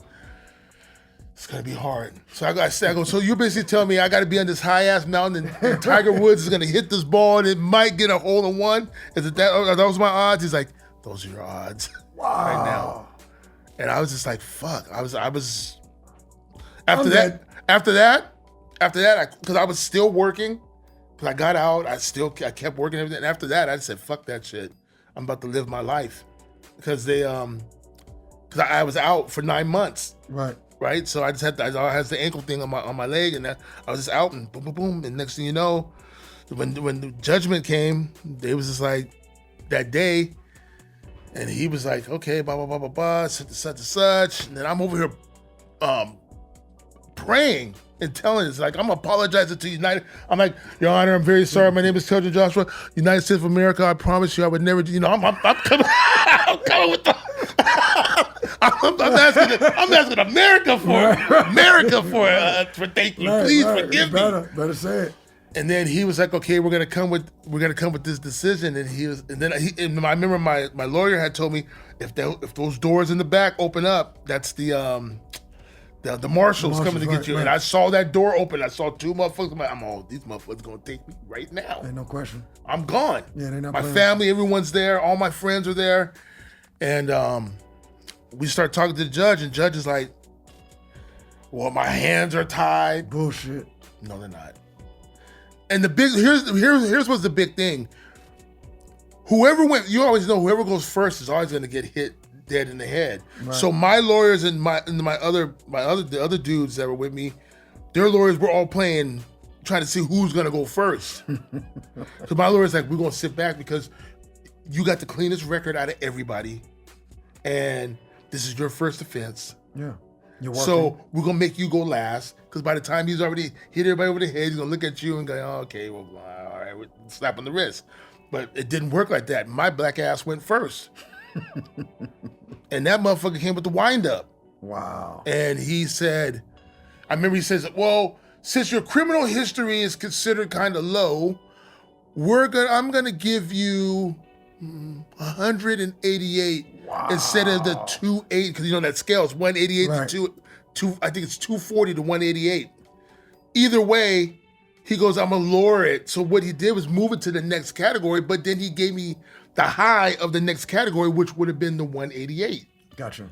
[SPEAKER 1] it's going to be hard. So I go, so you're basically telling me I got to be on this high-ass mountain and Tiger Woods is going to hit this ball and it might get a hole-in-one? Is it that? Are those my odds? He's like, those are your odds right now. And I was just like, fuck. I was after that, because I was still working, because I got out, I kept working everything. And after that, I said, fuck that shit. I'm about to live my life. Because I was out for 9 months. Right, so I had the ankle thing on my leg, and I was just out, and boom, boom, boom, and next thing you know, when the judgment came, it was just like that day, and he was like, okay, blah blah blah blah blah, such, and then I'm over here, praying and telling it's like I'm apologizing to United. I'm like, Your Honor, I'm very sorry. My name is Keldron Joshua, United States of America. I promise you, I would never. I'm coming. I'm coming with the. I'm asking America for thank you. Please forgive me.
[SPEAKER 2] Better say it.
[SPEAKER 1] And then he was like, okay, we're gonna come with this decision. And I remember my lawyer had told me if those doors in the back open up, that's the marshals coming to get you. Right. And I saw that door open. I saw 2 motherfuckers. These motherfuckers gonna take me right now.
[SPEAKER 2] Ain't no question.
[SPEAKER 1] I'm gone.
[SPEAKER 2] Yeah, they're not.
[SPEAKER 1] My family, everyone's there. All my friends are there, and we start talking to the judge, and judge is like, well, my hands are tied.
[SPEAKER 2] Bullshit.
[SPEAKER 1] No, they're not. And here's what's the big thing. You always know whoever goes first is always gonna get hit dead in the head. Right. So my lawyers and the other dudes that were with me, their lawyers were all trying to see who's gonna go first. So my lawyer's like, we're gonna sit back because you got the cleanest record out of everybody, and this is your first offense.
[SPEAKER 2] Yeah.
[SPEAKER 1] So we're gonna make you go last, because by the time he's already hit everybody over the head, he's gonna look at you and go, oh, okay, well, all right, slap on the wrist. But it didn't work like that. My black ass went first. And that motherfucker came with the wind up.
[SPEAKER 2] Wow.
[SPEAKER 1] And he said, I remember he says, well, since your criminal history is considered kind of low, I'm gonna give you 188 instead of the 280, because that scale is 188 to two. I think it's 240 to 188. Either way, he goes, I'm gonna lower it. So what he did was move it to the next category, but then he gave me the high of the next category, which would have been the 188.
[SPEAKER 2] Gotcha.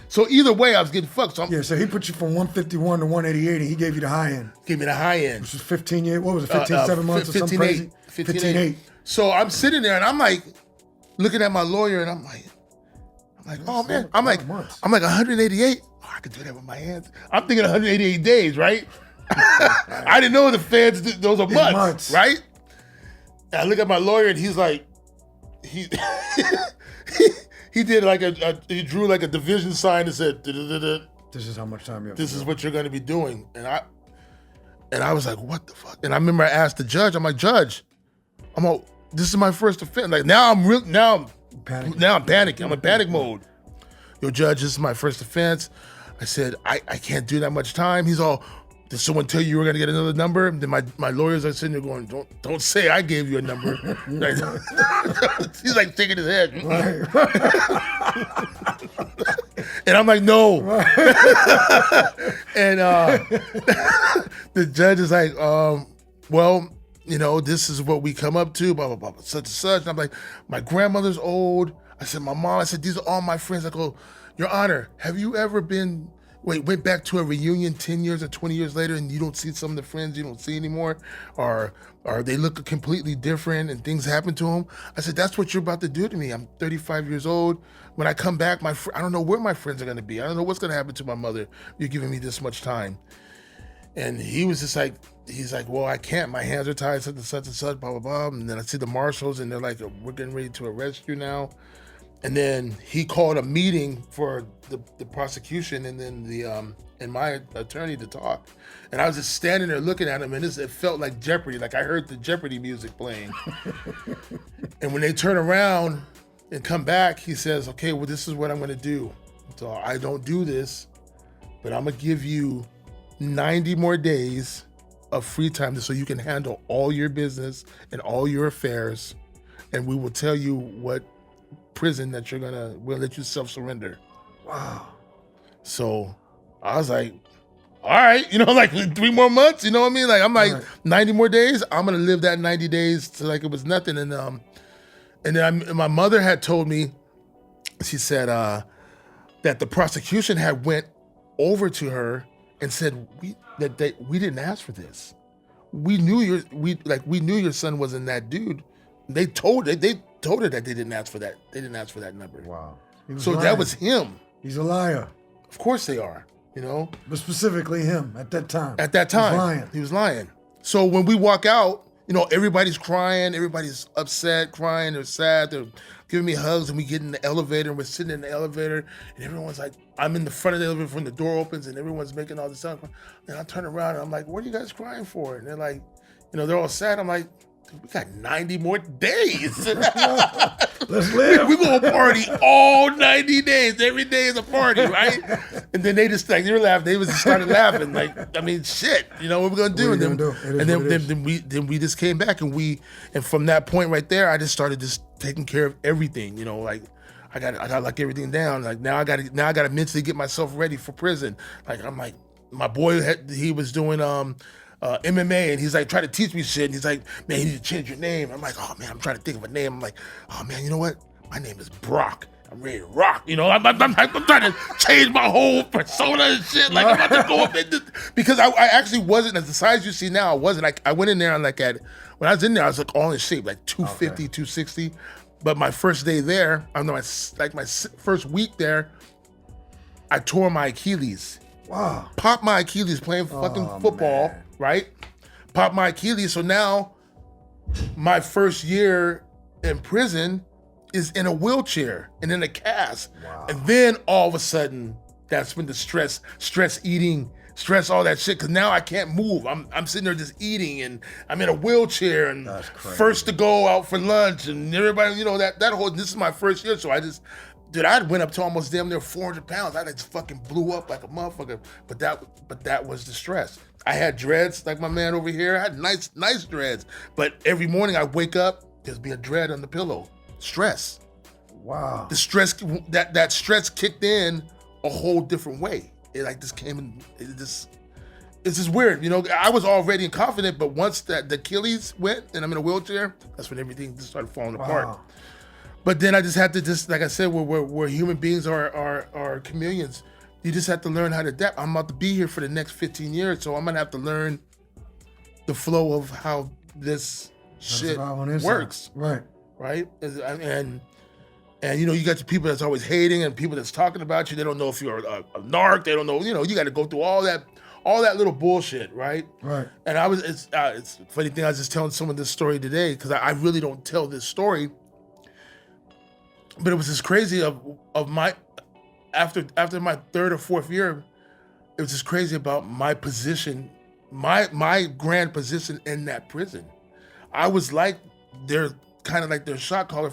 [SPEAKER 1] So either way, I was getting fucked. So
[SPEAKER 2] so he put you from 151 to 188, and he gave you the high end.
[SPEAKER 1] Gave me the high end.
[SPEAKER 2] Which was 15 years. What was it, 7 months or something crazy?
[SPEAKER 1] 15-8. So I'm sitting there, and I'm like, looking at my lawyer, and I'm like, I'm like,
[SPEAKER 2] That's
[SPEAKER 1] oh man,
[SPEAKER 2] a lot of months.
[SPEAKER 1] I'm like 188. Oh, I could do that with my hands. I'm thinking 188 days, right? I didn't know the feds those are months, right? And I look at my lawyer and he's like, he did like he drew like a division sign and said,
[SPEAKER 2] this is how much time you have.
[SPEAKER 1] This is what you're going to be doing, and I was like, what the fuck? And I remember I asked the judge, I'm like, Judge, this is my first offense. Like now I'm panicking. I'm in panic mode. Yo, Judge, this is my first offense. I said, I can't do that much time. He's all, did someone tell you were gonna get another number? And then my lawyers are sitting there going, don't say I gave you a number. He's like shaking his head. And I'm like, no. And the judge is like, well, this is what we come up to, blah, blah, blah, such and such. And I'm like, my grandmother's old. I said, my mom, I said, these are all my friends. I go, Your Honor, have you ever went back to a reunion 10 years or 20 years later and you don't see some of the friends you don't see anymore? Or they look completely different and things happen to them? I said, that's what you're about to do to me. I'm 35 years old. When I come back, I don't know where my friends are going to be. I don't know what's going to happen to my mother. You're giving me this much time. And he was just like, he's like, well, I can't. My hands are tied, such and such and such, blah, blah, blah. And then I see the marshals and they're like, we're getting ready to arrest you now. And then he called a meeting for the prosecution and then and my attorney to talk. And I was just standing there looking at him, and it felt like Jeopardy. Like I heard the Jeopardy music playing. And when they turn around and come back, he says, okay, well, this is what I'm going to do. So I don't do this, but I'm going to give you 90 more days of free time so you can handle all your business and all your affairs. And we will tell you what prison that we'll let you self-surrender.
[SPEAKER 2] Wow.
[SPEAKER 1] So I was like, all right, like 3 more months, you know what I mean? Like, I'm like, right. 90 more days, I'm gonna live that 90 days to like it was nothing. And then my mother had told me, she said that the prosecution had went over to her and said, we didn't ask for this. We knew your son wasn't that dude. They told her that they didn't ask for that. They didn't ask for that number.
[SPEAKER 2] Wow.
[SPEAKER 1] So lying. That was him.
[SPEAKER 2] He's a liar.
[SPEAKER 1] Of course they are, But
[SPEAKER 2] specifically him at that time.
[SPEAKER 1] At that time. He was lying. So when we walk out, everybody's crying, everybody's upset, crying, they're sad, they're giving me hugs, and we get in the elevator and we're sitting in the elevator and everyone's like, I'm in the front of the elevator when the door opens and everyone's making all this sound. And I turn around and I'm like, what are you guys crying for? And they're like, they're all sad. I'm like, we got 90 more days.
[SPEAKER 2] Let's live.
[SPEAKER 1] We're going to party all 90 days. Every day is a party, right? And then they just like, they were laughing. They just started laughing. Like, I mean, shit, what we're going to do? Then we just came back and from that point right there, I just started just taking care of everything, like, I got to lock everything down. Like now I got to mentally get myself ready for prison. Like, I'm like, my boy, he was doing, MMA, and he's like trying to teach me shit, and he's like, man, you need to change your name. I'm like, oh man, I'm trying to think of a name. I'm like, oh man, you know what? My name is Brock. I'm ready to rock. I'm trying to change my whole persona and shit. Like I'm about to go up in this, because I actually wasn't as the size you see now. I wasn't. I went in there and when I was in there, I was like all in shape, like 250, 260. But my first day there, my first week there, I tore my Achilles.
[SPEAKER 2] Wow.
[SPEAKER 1] Popped my Achilles playing fucking football. Man. Right? Popped my Achilles. So now my first year in prison is in a wheelchair and in a cast. Wow. And then all of a sudden, that's when the stress eating, all that shit. Cause now I can't move. I'm sitting there just eating and I'm in a wheelchair and first to go out for lunch and everybody, that whole, this is my first year. So I went up to almost damn near 400 pounds. I just fucking blew up like a motherfucker. But that was the stress. I had dreads like my man over here. I had nice dreads. But every morning I wake up, there's be a dread on the pillow. Stress.
[SPEAKER 2] Wow.
[SPEAKER 1] The stress, that stress kicked in a whole different way. It like just came in, it's just weird. I was already confident, but once the Achilles went and I'm in a wheelchair, that's when everything just started falling apart. But then I just had to like I said, we're human beings are chameleons. You just have to learn how to adapt. I'm about to be here for the next 15 years, so I'm gonna have to learn the flow of how this shit works.
[SPEAKER 2] Right.
[SPEAKER 1] And And, you know, you got the people that's always hating and people that's talking about you. They don't know if you're a narc. They don't know, you know, you got to go through all that little bullshit, right?
[SPEAKER 2] Right.
[SPEAKER 1] And it's a funny thing, I was just telling someone this story today, because I really don't tell this story. But it was just crazy of my, after my third or fourth year, it was just crazy about my position, my grand position in that prison. I was like their shot caller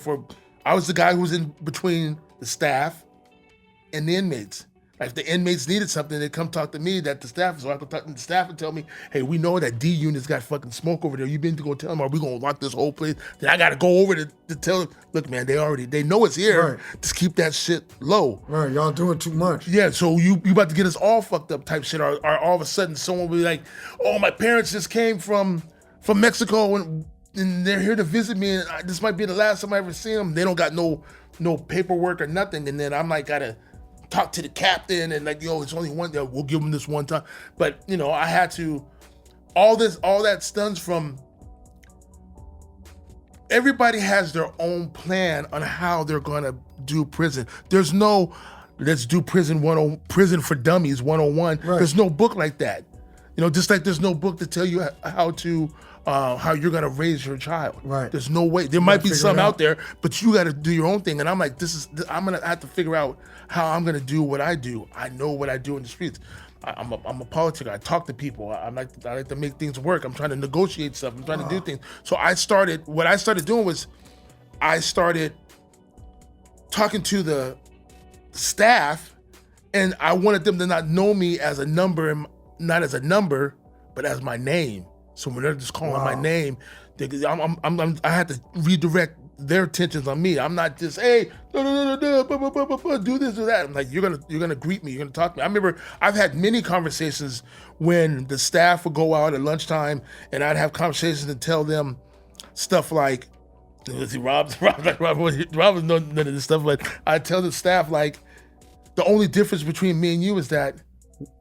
[SPEAKER 1] I was the guy who was in between the staff and the inmates. Like if the inmates needed something, they'd come talk to me, that the staff, so I could talk to the staff and tell me, hey, we know that D unit's got fucking smoke over there. You been to go tell them, are we gonna lock this whole place? Then I gotta go over to tell them, look, man, they know it's here.
[SPEAKER 2] Right.
[SPEAKER 1] Just keep that shit low.
[SPEAKER 2] Right, y'all doing too much.
[SPEAKER 1] Yeah, so you about to get us all fucked up type shit, or all of a sudden someone will be like, oh, my parents just came from Mexico and they're here to visit me, and this might be the last time I ever see them. They don't got no paperwork or nothing, and then I'm like, gotta talk to the captain and like, yo, it's only one. We'll give them this one time. But you know, I had to. All that stems from. Everybody has their own plan on how they're gonna do prison. There's no, let's do prison for dummies 101. Right. There's no book like that. You know, just like there's no book to tell you how you're gonna raise your child.
[SPEAKER 2] Right.
[SPEAKER 1] There's no way. There might be some out there, but you got to do your own thing. And I'm like, I'm gonna have to figure out how I'm gonna do what I do. I know what I do in the streets. I'm a politician. I talk to people. I like to make things work. I'm trying to negotiate stuff. I'm trying to do things. So what I started doing was, I started talking to the staff, and I wanted them to not know me as a number, not as a number, but as my name. So when they're just calling my name, I had to redirect their attentions on me. I'm not just, hey, do this, do that. I'm like, you're gonna greet me, you're gonna talk to me. I remember I've had many conversations when the staff would go out at lunchtime, and I'd have conversations and tell them stuff like, Rob was none of this stuff, but I tell the staff, like, the only difference between me and you is that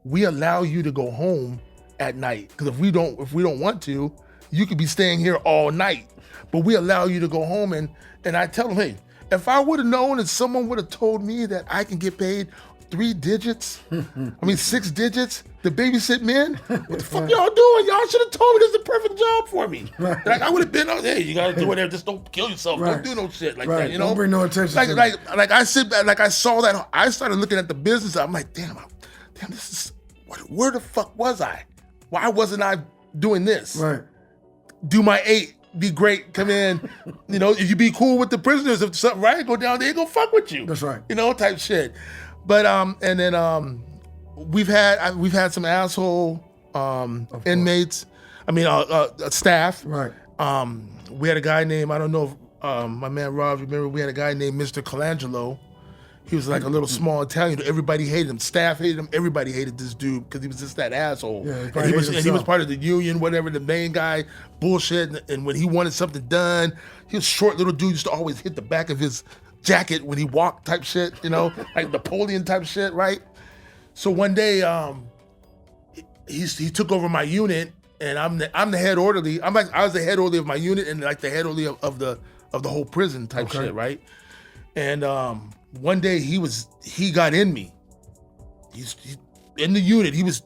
[SPEAKER 1] we allow you to go home at night. Because if we don't want to, you could be staying here all night. But we allow you to go home, and I tell them, hey, if I would have known and someone would have told me that I can get paid 6 digits to babysit men, what the fuck y'all doing? Y'all should have told me this is the perfect job for me. Right. Like I would have been, hey, you gotta do whatever, just don't kill yourself. Right. Don't do no shit like that, you know?
[SPEAKER 2] Don't bring no attention to
[SPEAKER 1] like I sit back, like I saw that, I started looking at the business, I'm like, damn, this is, where the fuck was I? Why wasn't I doing this?
[SPEAKER 2] Right. Do
[SPEAKER 1] my 8, be great, come in. You know, if you be cool with the prisoners, if something right, go down there, they go fuck with you.
[SPEAKER 2] That's right.
[SPEAKER 1] You know, type shit. But and then we've had some asshole inmates. I mean, staff.
[SPEAKER 2] Right.
[SPEAKER 1] We had a guy named, I don't know if my man Rob, remember, we had a guy named Mr. Colangelo. He was like a little small Italian. Everybody hated him. Staff hated him. Everybody hated this dude because he was just that asshole.
[SPEAKER 2] Yeah,
[SPEAKER 1] and he was part of the union, whatever, the main guy, bullshit. And when he wanted something done, he was short little dude, used to always hit the back of his jacket when he walked type shit, you know, like Napoleon type shit, right? So one day, he took over my unit, and I'm the head orderly. I was the head orderly of my unit and like the head orderly of the whole prison type shit, right? And one day he got in me. He's in the unit. He was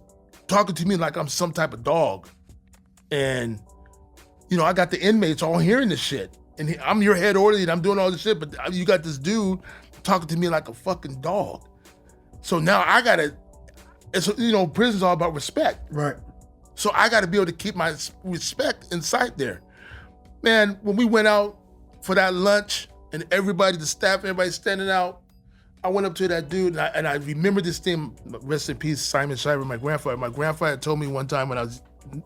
[SPEAKER 1] talking to me like I'm some type of dog. And, you know, I got the inmates all hearing this shit. And I'm your head orderly and I'm doing all this shit, but you got this dude talking to me like a fucking dog. So now I gotta, you know, prison's all about respect.
[SPEAKER 2] Right.
[SPEAKER 1] So I gotta be able to keep my respect inside there. Man, when we went out for that lunch, and everybody, the staff, everybody standing out, I went up to that dude, and I remember this thing, rest in peace, Simon Shiver, my grandfather. My grandfather told me one time when I was a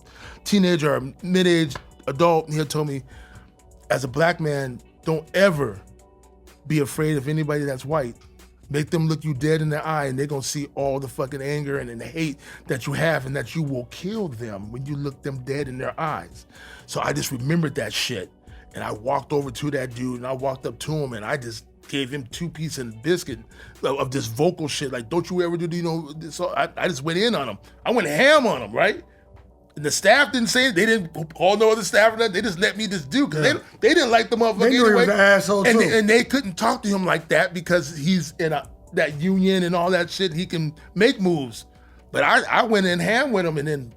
[SPEAKER 1] teenager or mid-age adult, he had told me, as a black man, don't ever be afraid of anybody that's white. Make them look you dead in the eye, and they're gonna see all the fucking anger and the hate that you have, and that you will kill them when you look them dead in their eyes. So I just remembered that shit. And I walked over to that dude, and I walked up to him, and I just gave him 2 pieces of biscuit of this vocal shit. Like, don't you ever do, you know? So I just went in on him. I went ham on him, right? And the staff didn't say it. They didn't call no other staff or nothing. They just let me just do because they didn't like the motherfucker
[SPEAKER 2] They knew he was an asshole too.
[SPEAKER 1] And they couldn't talk to him like that because he's in that union and all that shit. He can make moves. But I went in hand with him, and then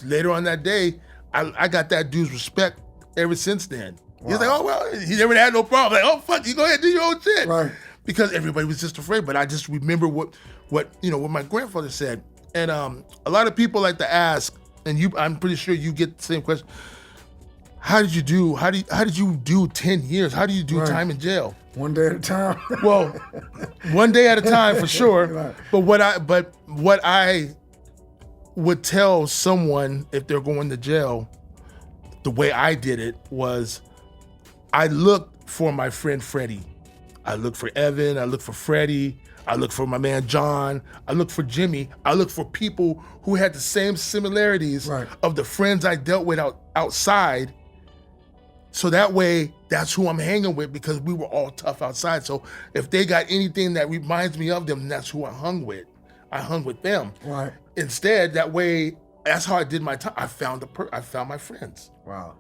[SPEAKER 1] later on that day, I got that dude's respect ever since then. Wow. He's like, oh, well, he never had no problem. Like, oh, fuck, you go ahead and do your own shit.
[SPEAKER 2] Right.
[SPEAKER 1] Because everybody was just afraid. But I just remember what my grandfather said. And a lot of people like to ask, and I'm pretty sure you get the same question. How did you do 10 years? How do you do time in jail?
[SPEAKER 2] One day at a time.
[SPEAKER 1] Well, one day at a time for sure.
[SPEAKER 2] Right.
[SPEAKER 1] But what I would tell someone if they're going to jail, the way I did it was I looked for my friend Freddie. I looked for Evan, I looked for Freddie, I looked for my man John, I looked for Jimmy, I looked for people who had the same similarities of the friends I dealt with outside. So that way, that's who I'm hanging with because we were all tough outside. So if they got anything that reminds me of them, that's who I hung with. I hung with them.
[SPEAKER 2] Right.
[SPEAKER 1] Instead, that way, that's how I did my time. I found my friends.
[SPEAKER 2] Wow.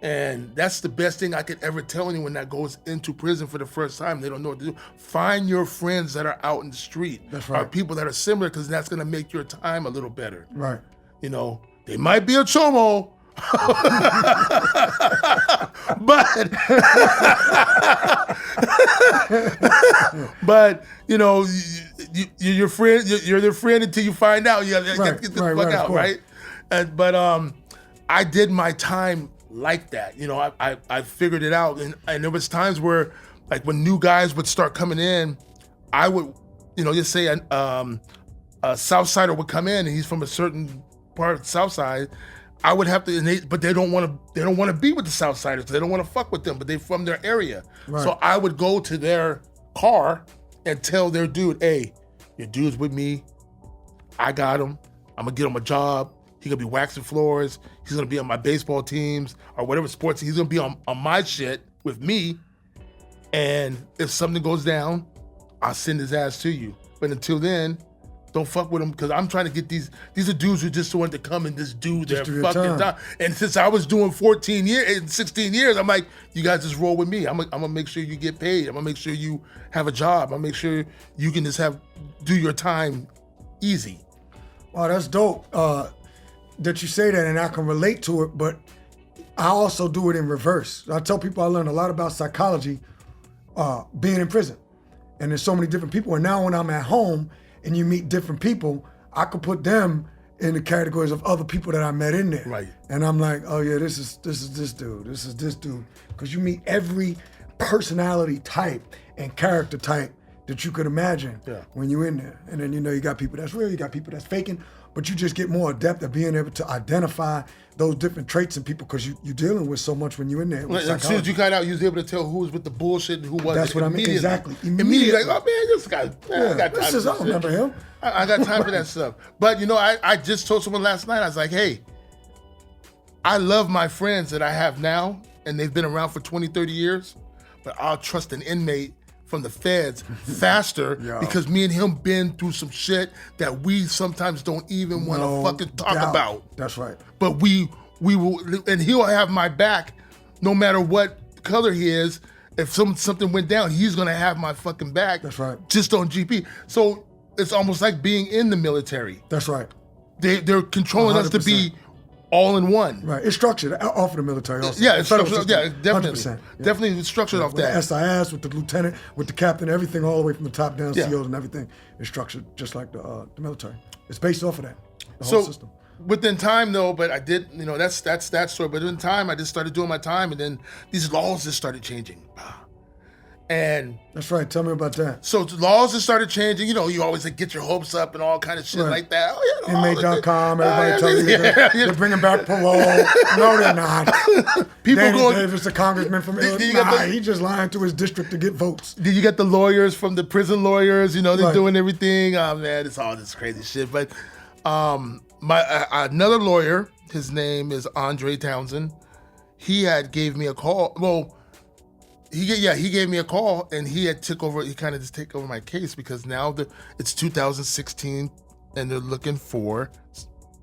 [SPEAKER 1] And that's the best thing I could ever tell anyone that goes into prison for the first time. They don't know what to do. Find your friends that are out in the street. That's right. Or people that are similar, because that's going to make your time a little better.
[SPEAKER 2] Right.
[SPEAKER 1] You know, they might be a chomo, but you know, you're your friend. You're their friend until you find out. You gotta get the fuck out, right? But I did my time like that. You know, I figured it out, and there was times where, like, when new guys would start coming in, I would, you know, just say a South Sider would come in, and he's from a certain part of the South Side. I would have to, but they don't want to be with the South Siders. They don't want to fuck with them, but they're from their area. Right. So I would go to their car and tell their dude, hey, your dude's with me. I got him. I'm going to get him a job. He's going to be waxing floors. He's going to be on my baseball teams or whatever sports. He's going to be on my shit with me. And if something goes down, I'll send his ass to you. But until then, don't fuck with them, because I'm trying to get these are dudes who just want to come and just do their fucking time. And since I was doing 14 years and 16 years, I'm like, you guys just roll with me. I'm gonna make sure you get paid. I'm gonna make sure you have a job. I'm gonna make sure you can just do your time easy.
[SPEAKER 2] Wow, that's dope that you say that, and I can relate to it, but I also do it in reverse. I tell people I learned a lot about psychology being in prison. And there's so many different people. And now when I'm at home, and you meet different people, I could put them in the categories of other people that I met in there. Right. And I'm like, oh yeah, this is this dude, this is this dude. Because you meet every personality type and character type that you could imagine when you're in there. And then, you know, you got people that's real, you got people that's faking, but you just get more adept at being able to identify those different traits in people, because you're dealing with so much when you're in there.
[SPEAKER 1] As soon as you got out, you was able to tell who was with the bullshit and who wasn't.
[SPEAKER 2] That's what I mean. Exactly.
[SPEAKER 1] Immediately, like, oh man, this guy, I got time for
[SPEAKER 2] this. I remember him.
[SPEAKER 1] I got time for that stuff. But you know, I just told someone last night, I was like, hey, I love my friends that I have now, and they've been around for 20, 30 years, but I'll trust an inmate from the feds faster because me and him been through some shit that we sometimes don't even want to fucking talk about.
[SPEAKER 2] That's right.
[SPEAKER 1] But we will, and he'll have my back no matter what color he is. If something went down, he's gonna have my fucking back.
[SPEAKER 2] That's right.
[SPEAKER 1] Just on GP. So it's almost like being in the military.
[SPEAKER 2] That's right.
[SPEAKER 1] They're controlling 100%. Us to be all in one.
[SPEAKER 2] Right. It's structured off of the military also.
[SPEAKER 1] Yeah, it's structured. Yeah, definitely.
[SPEAKER 2] 100%.
[SPEAKER 1] Definitely structured off that.
[SPEAKER 2] With the SIS, with the lieutenant, with the captain, everything all the way from the top down, COs and everything is structured just like the military. It's based off of that, the whole system.
[SPEAKER 1] Within time though, but I did, you know, that's that story. But in time, I just started doing my time, and then these laws just started changing. And
[SPEAKER 2] that's right. Tell me about that.
[SPEAKER 1] So laws just started changing. You know, you always like, get your hopes up and all kind of shit like that. Oh yeah,
[SPEAKER 2] Inmate.com. Everybody tells you they're bringing back parole. No, they're not. People Davis, the congressman from Illinois, he just lying to his district to get votes.
[SPEAKER 1] Did you get the lawyers from the prison lawyers? You know, they're doing everything. Oh man, it's all this crazy shit. But my another lawyer, his name is Andre Townsend. He gave me a call. Well. He gave me a call, and he kind of just took over my case, because now it's 2016 and they're looking for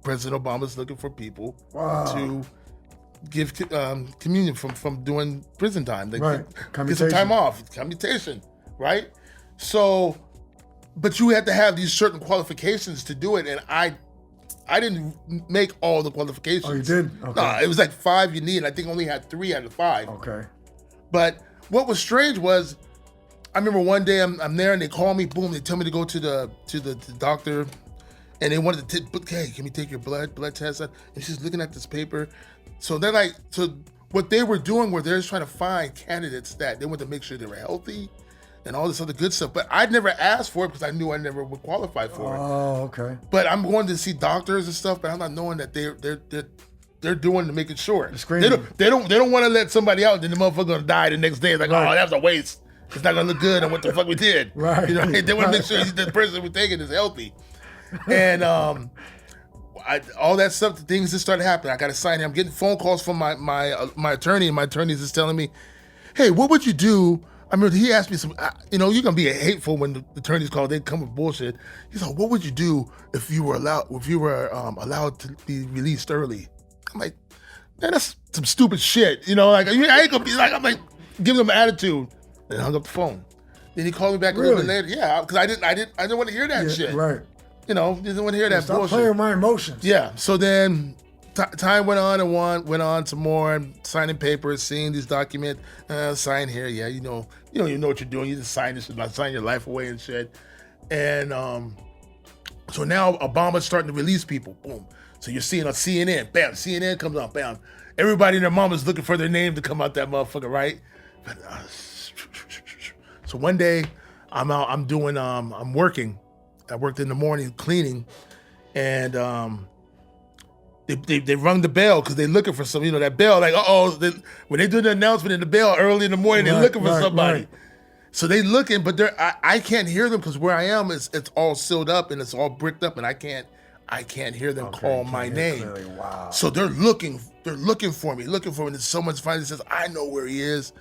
[SPEAKER 1] President Obama's looking for people
[SPEAKER 2] Wow.
[SPEAKER 1] to give communion from doing prison time. They
[SPEAKER 2] Right.
[SPEAKER 1] get some
[SPEAKER 2] Commutation.
[SPEAKER 1] time off, commutation, right? So, but you had to have these certain qualifications to do it, and I didn't make all the qualifications.
[SPEAKER 2] Oh, you did? Okay.
[SPEAKER 1] No, it was like 5 you need, and I think I only had 3 out of 5.
[SPEAKER 2] Okay.
[SPEAKER 1] But what was strange was, I remember one day I'm there and they call me, boom, they tell me to go to the doctor, and they wanted to hey, can we take your blood test? And she's looking at this paper. So they're like, so what they were doing was they're just trying to find candidates that they wanted to make sure they were healthy and all this other good stuff. But I'd never asked for it because I knew I never would qualify for it.
[SPEAKER 2] Oh, okay.
[SPEAKER 1] But I'm going to see doctors and stuff, but I'm not knowing that they're doing to making sure.
[SPEAKER 2] The screening.
[SPEAKER 1] They don't want to let somebody out, then the motherfucker gonna die the next day. It's like,
[SPEAKER 2] Right.
[SPEAKER 1] oh, that was a waste. It's not gonna look good on what the fuck we did.
[SPEAKER 2] Right.
[SPEAKER 1] You know, they want to make sure the person we're taking is healthy. And all that stuff, the things just started happening. I got to sign in. I'm getting phone calls from my attorney, and my attorney is just telling me, hey, what would you do? I mean, he asked me some, you're going to be hateful when the attorneys call, they come with bullshit. He's like, what would you do if you were allowed to be released early? I'm like, man, that's some stupid shit. You know, like, I ain't going to be like, I'm like, giving him an attitude. And hung up the phone. Then he called me back a little bit later. Yeah, because I didn't want to hear that shit.
[SPEAKER 2] Right.
[SPEAKER 1] You know, didn't want to hear that
[SPEAKER 2] Stop
[SPEAKER 1] bullshit.
[SPEAKER 2] playing with my emotions.
[SPEAKER 1] Yeah. So then time went on and went on some more. I'm signing papers, seeing these documents. Sign here. Yeah, you know what you're doing. You just sign this shit, like sign your life away and shit. And so now Obama's starting to release people. Boom. So you're seeing on CNN. Bam. CNN comes on. Bam. Everybody and their mama's looking for their name to come out that motherfucker, right? But, so one day I'm out. I'm working. I worked in the morning cleaning, and they rung the bell because they're looking for some, that bell, like, when they do the announcement in the bell early in the morning, they're looking for somebody. Right. So they looking, but I can't hear them because where I am it's all sealed up and it's all bricked up, and I can't hear them call my name.
[SPEAKER 2] Clearly. Wow.
[SPEAKER 1] So they're looking for me, and someone finally says, I know where he is,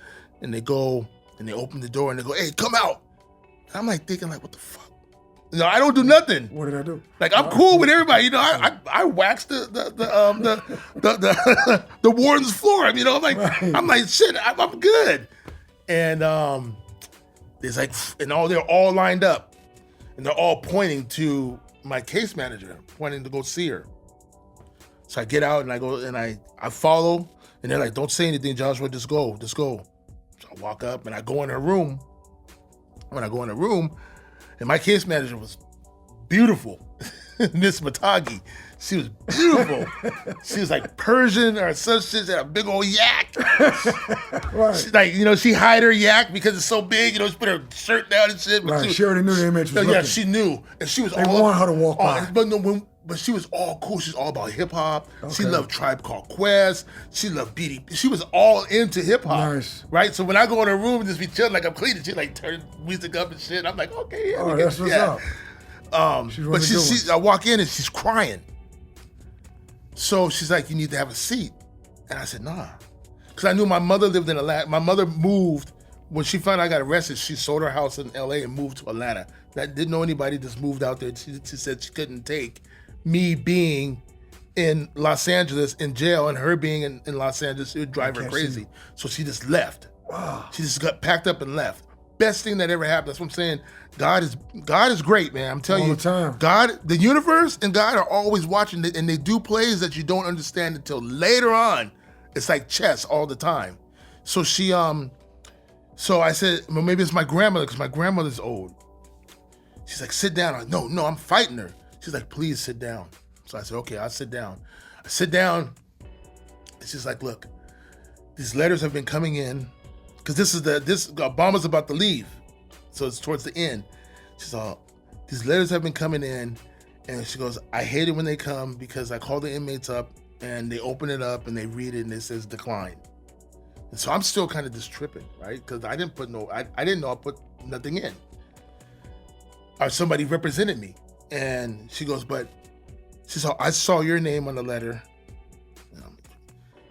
[SPEAKER 1] and they go and they open the door and they go, hey, come out. And I'm like thinking, like, what the fuck? I don't do nothing.
[SPEAKER 2] What did I do?
[SPEAKER 1] Like, I'm cool with everybody. I waxed the warden's floor. I mean, I'm like, right. I'm like, shit, I'm good. And there's like, they're all lined up, and they're all pointing to my case manager, pointing to go see her. So I get out and I go and I follow, and they're like, don't say anything, Joshua, just go. So I walk up and I go in her room. When I go in the room, and my case manager was beautiful, Miss Matagi. She was beautiful. She was like Persian or some shit. She had a big old yak.
[SPEAKER 2] Right.
[SPEAKER 1] She, like, she hide her yak because it's so big. She put her shirt down and shit. But
[SPEAKER 2] right. She already knew the image was looking.
[SPEAKER 1] Yeah, she knew, and she was.
[SPEAKER 2] They want her to walk by.
[SPEAKER 1] But she was all cool. She's all about hip hop. Okay. She loved Tribe Called Quest. She loved BDP. She was all into hip hop.
[SPEAKER 2] Nice.
[SPEAKER 1] Right? So when I go in her room and just be chilling like I'm cleaning, she like turn music up and shit. I'm like, okay, yeah.
[SPEAKER 2] Oh, that's what's up.
[SPEAKER 1] But I walk in and she's crying. So she's like, you need to have a seat. And I said, nah. Because I knew my mother lived in Atlanta. My mother moved. When she found out I got arrested, she sold her house in LA and moved to Atlanta. That didn't know anybody, just moved out there. She said she couldn't take me being in Los Angeles in jail and her being in Los Angeles. It would drive her crazy. So she just left.
[SPEAKER 2] Wow.
[SPEAKER 1] She just got packed up and left. Best thing that ever happened. That's what I'm saying. God is great, man. I'm telling you.
[SPEAKER 2] All the time.
[SPEAKER 1] God, the universe and God are always watching it, and they do plays that you don't understand until later on. It's like chess all the time. So so I said, well, maybe it's my grandmother, because my grandmother's old. She's like, sit down. No, I'm fighting her. She's like, please sit down. So I said, okay, I'll sit down. I sit down. And she's like, look, these letters have been coming in, because Obama's about to leave. So it's towards the end. She's all, these letters have been coming in, and she goes, I hate it when they come because I call the inmates up and they open it up and they read it and it says decline. And so I'm still kind of just tripping, right? Because I didn't know I put nothing in. Or somebody represented me. And she goes, but she's all, I saw your name on the letter.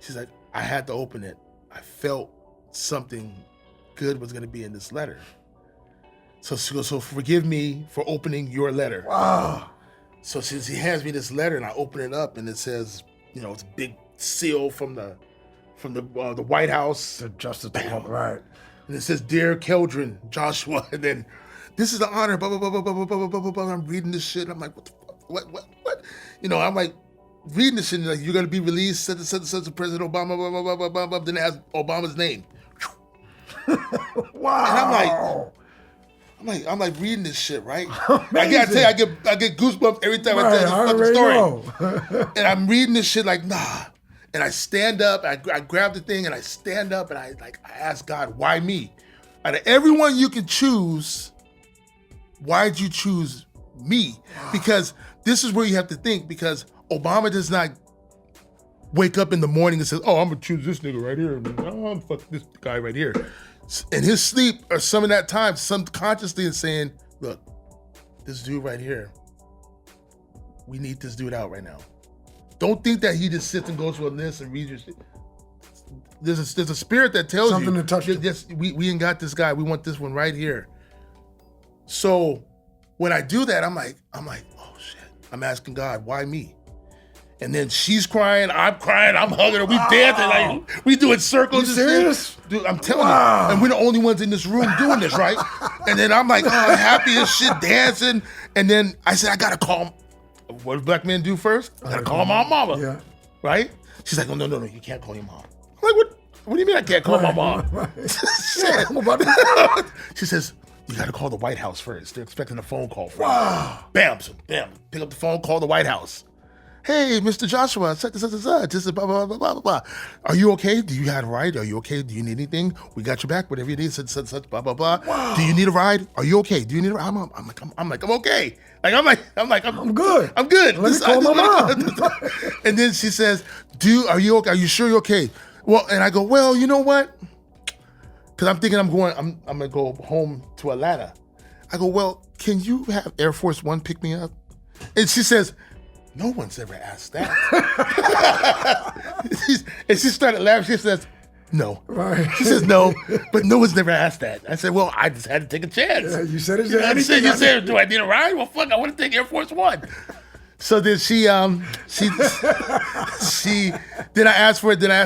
[SPEAKER 1] She's like, I had to open it. I felt something good was going to be in this letter. So she goes, so forgive me for opening your letter.
[SPEAKER 2] Wow.
[SPEAKER 1] So he hands me this letter, and I open it up, and it says, it's a big seal from the White House.
[SPEAKER 2] The Justice Department, right?
[SPEAKER 1] And it says, "Dear Keldron, Joshua," and then, "This is the honor." Blah blah blah blah blah blah blah blah blah. I'm reading this shit. I'm like, what the fuck? What? I'm like reading this shit. And like, you're gonna be released. Such to President Obama. Blah blah blah blah blah blah. Then it has Obama's name.
[SPEAKER 2] Wow.
[SPEAKER 1] And I'm like reading this shit, right? I gotta tell you, I get goosebumps every time I tell this fucking story. And I'm reading this shit like, nah. And I stand up, I grab the thing, and I stand up, and I ask God, why me? Out of everyone you can choose, why'd you choose me? Because this is where you have to think, because Obama does not wake up in the morning and says, "Oh, I'm gonna choose this nigga right here. Oh, I'm fuck this guy right here." In his sleep, or some of that time, subconsciously is saying, "Look, this dude right here, we need this dude out right now." Don't think that he just sits and goes for this and reads your shit. There's a spirit that tells
[SPEAKER 2] something
[SPEAKER 1] you,
[SPEAKER 2] to touch.
[SPEAKER 1] Yes, we ain't got this guy. We want this one right here. So when I do that, I'm like, oh shit. I'm asking God, why me? And then she's crying, I'm crying, I'm hugging her, we dancing, like we doing circles.
[SPEAKER 2] You serious?
[SPEAKER 1] Dude, I'm telling you. And we're the only ones in this room doing this, right? And then I'm like, happy as shit, dancing. And then I said, I gotta call him. What do black men do first? I gotta call my mama.
[SPEAKER 2] Yeah.
[SPEAKER 1] Right? She's like, no, you can't call your mom. I'm like, what do you mean I can't call my mom?
[SPEAKER 2] Right.
[SPEAKER 1] Shit. She says, you gotta call the White House first. They're expecting a phone call from you. Bam. Pick up the phone, call the White House. Hey, Mr. Joshua, such, blah, blah, blah, blah, blah. Are you okay? Do you have a ride? Are you okay? Do you need anything? We got your back, whatever you need, such, blah, blah, blah. Wow. Do you need a ride? Are you okay? Do you need a ride? I'm okay. I'm good. I'm good.
[SPEAKER 2] Let me call my mom.
[SPEAKER 1] And then she says, are you okay? Are you sure you're okay? Well, and I go, well, you know what? Because I'm thinking I'm gonna go home to Atlanta. I go, well, can you have Air Force One pick me up? And she says, no one's ever asked that. And she started laughing. She says, no.
[SPEAKER 2] Right.
[SPEAKER 1] She says, no, but no one's never asked that. I said, well, I just had to take a chance.
[SPEAKER 2] Yeah, you said it.
[SPEAKER 1] You said, do I need a ride? Well, fuck, I want to take Air Force One. So then then I asked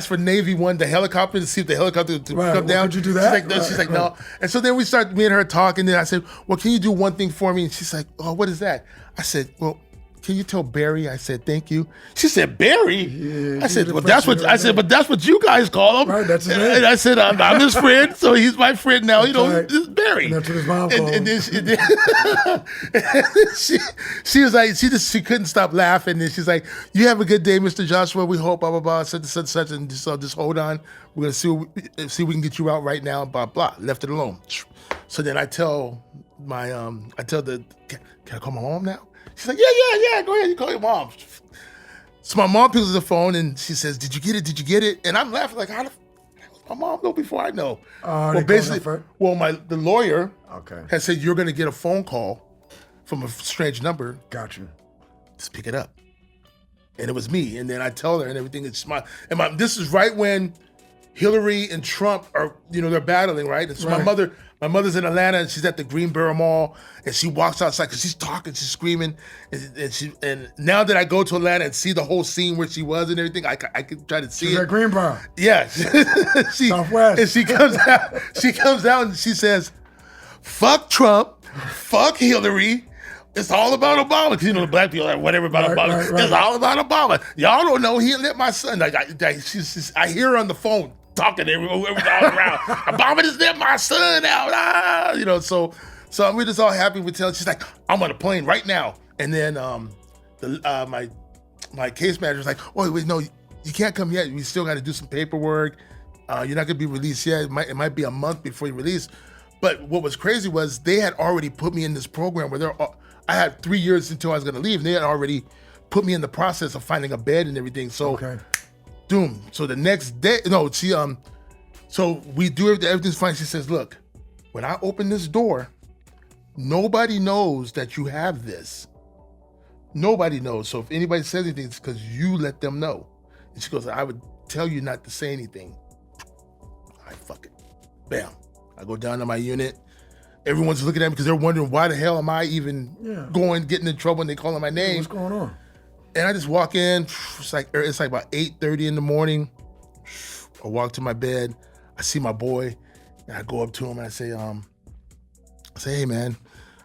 [SPEAKER 1] for Navy One, the helicopter, to see if the helicopter would come down.
[SPEAKER 2] Could you do that?
[SPEAKER 1] She's like, no. And so then me and her talking. Then I said, well, can you do one thing for me? And she's like, oh, what is that? I said, well, can you tell Barry? I said, thank you. She said, Barry? Yeah, I said, but that's what you guys call him.
[SPEAKER 2] Right, that's his name.
[SPEAKER 1] And I said, I'm his friend, so he's my friend now. This is Barry.
[SPEAKER 2] And that's what his mom called him.
[SPEAKER 1] And then she was like, she couldn't stop laughing. And she's like, you have a good day, Mr. Joshua. We hope, blah, blah, blah, such, and just hold on. We're going to see if we can get you out right now, blah, blah. Left it alone. So then I tell can I call my mom now? She's like, yeah, go ahead, you call your mom. So my mom picks up the phone and she says, did you get it? And I'm laughing like, how the my mom know before I know? The lawyer has said, you're going to get a phone call from a strange number.
[SPEAKER 2] Got you.
[SPEAKER 1] Just pick it up. And it was me. And then I tell her and everything. This is right when Hillary and Trump are, they're battling, right? And so
[SPEAKER 2] right.
[SPEAKER 1] My mother's in Atlanta and she's at the Greenboro Mall and she walks outside because she's talking, she's screaming. And now that I go to Atlanta and see the whole scene where she was and everything, I can try to see
[SPEAKER 2] she's
[SPEAKER 1] it.
[SPEAKER 2] At Greenboro.
[SPEAKER 1] Yeah.
[SPEAKER 2] Southwest.
[SPEAKER 1] And she comes out and she says, fuck Trump, fuck Hillary. It's all about Obama. Because, the black people are whatever about Obama. Right. It's all about Obama. Y'all don't know he let my son. I hear her on the phone talking to everyone around. Obama just let my son out. So we're just all happy with telling. She's like, I'm on a plane right now. And then my case manager's like, oh, wait, no, you can't come yet. We still got to do some paperwork. You're not going to be released yet. It might be a month before you're released. But what was crazy was they had already put me in this program where I had 3 years until I was going to leave. And they had already put me in the process of finding a bed and everything. So, doom. So the next day, so we do everything's fine. She says, look, when I open this door, nobody knows that you have this. Nobody knows. So if anybody says anything, it's because you let them know. And she goes, I would tell you not to say anything. All right, fuck it. Bam. I go down to my unit. everyone's looking at me because they're wondering why the hell am I even getting in trouble and they calling my name.
[SPEAKER 2] What's going on?
[SPEAKER 1] And I just walk in. It's like about 8:30 in the morning. I walk to my bed. I see my boy, and I go up to him and I say, hey man,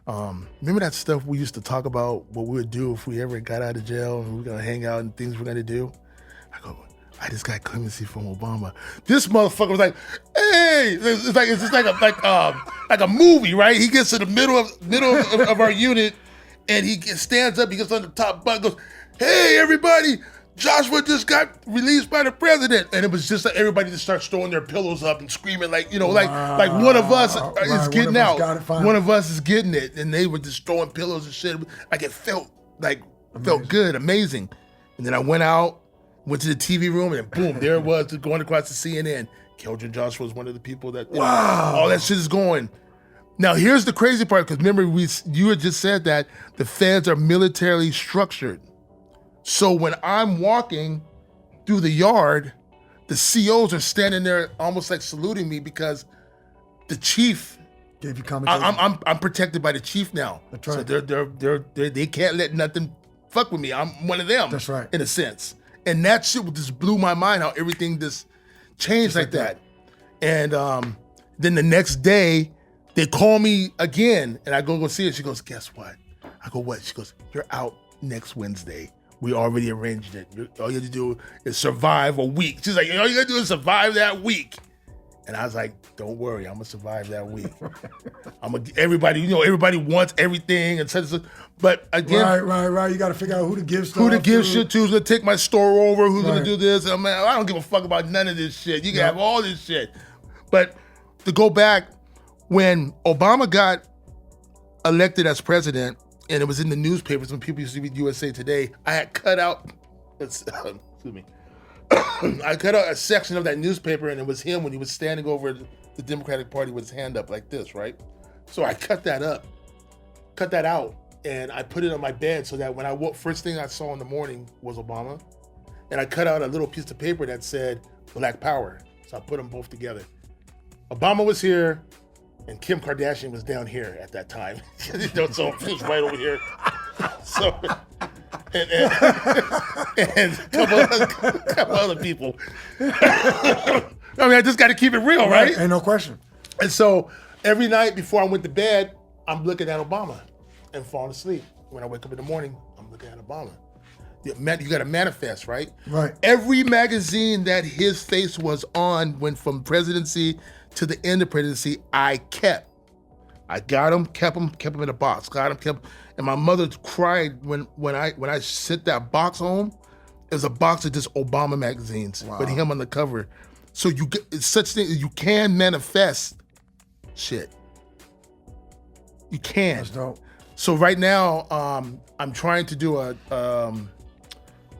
[SPEAKER 1] remember that stuff we used to talk about? What we would do if we ever got out of jail and we were gonna hang out and things we're gonna do? I go, I just got clemency from Obama. This motherfucker was like, hey, it's just like a movie, right? He gets to the middle of our unit, and he stands up. He gets on the top button, goes, hey everybody, Joshua just got released by the president. And it was just like everybody just starts throwing their pillows up and screaming like one of us is getting out. One of us is getting it. And they were just throwing pillows and shit. Like it felt good, amazing. And then I went out, went to the TV room, and boom, there it was, going across the CNN. Keldron Joshua was one of the people that, all that shit is going. Now, here's the crazy part, because remember, you had just said that the feds are militarily structured. So when I'm walking through the yard, the COs are standing there almost like saluting me because the chief
[SPEAKER 2] gave you commentation.
[SPEAKER 1] I'm protected by the chief now.
[SPEAKER 2] That's right.
[SPEAKER 1] So they can't let nothing fuck with me. I'm one of them.
[SPEAKER 2] That's right.
[SPEAKER 1] In a sense. And that shit just blew my mind how everything just changed like that. And then the next day, they call me again, and I go see her. She goes, guess what? I go, what? She goes, you're out next Wednesday. We already arranged it. All you have to do is survive a week. She's like, all you got to do is survive that week. And I was like, don't worry, I'm going to survive that week. Everybody wants everything. And such. But again.
[SPEAKER 2] Right. You got to figure out who to give stuff to.
[SPEAKER 1] Who to give shit to, who's going to take my store over, who's going to do this. And I don't give a fuck about none of this shit. You can have all this shit. But to go back, when Obama got elected as president, and it was in the newspapers when people used to read USA Today, I had cut out, excuse me, I cut out a section of that newspaper, and it was him when he was standing over the Democratic Party with his hand up like this, right? So I cut that out, and I put it on my bed so that when I woke, first thing I saw in the morning was Obama, and I cut out a little piece of paper that said Black Power. So I put them both together. Obama was here, and Kim Kardashian was down here at that time. So it was right over here. So, and a couple other people. I mean, I just got to keep it real, right?
[SPEAKER 2] Ain't no question.
[SPEAKER 1] And so every night before I went to bed, I'm looking at Obama and falling asleep. When I wake up in the morning, I'm looking at Obama. You got to manifest, right?
[SPEAKER 2] Right.
[SPEAKER 1] Every magazine that his face was on went from presidency to the end of presidency, I kept. I got him, kept him in a box. Got him, kept him. And my mother cried when I sent that box home. It was a box of just Obama magazines with him on the cover. So you get such things. You can manifest shit. You can.
[SPEAKER 2] That's dope.
[SPEAKER 1] So right now, I'm trying to do a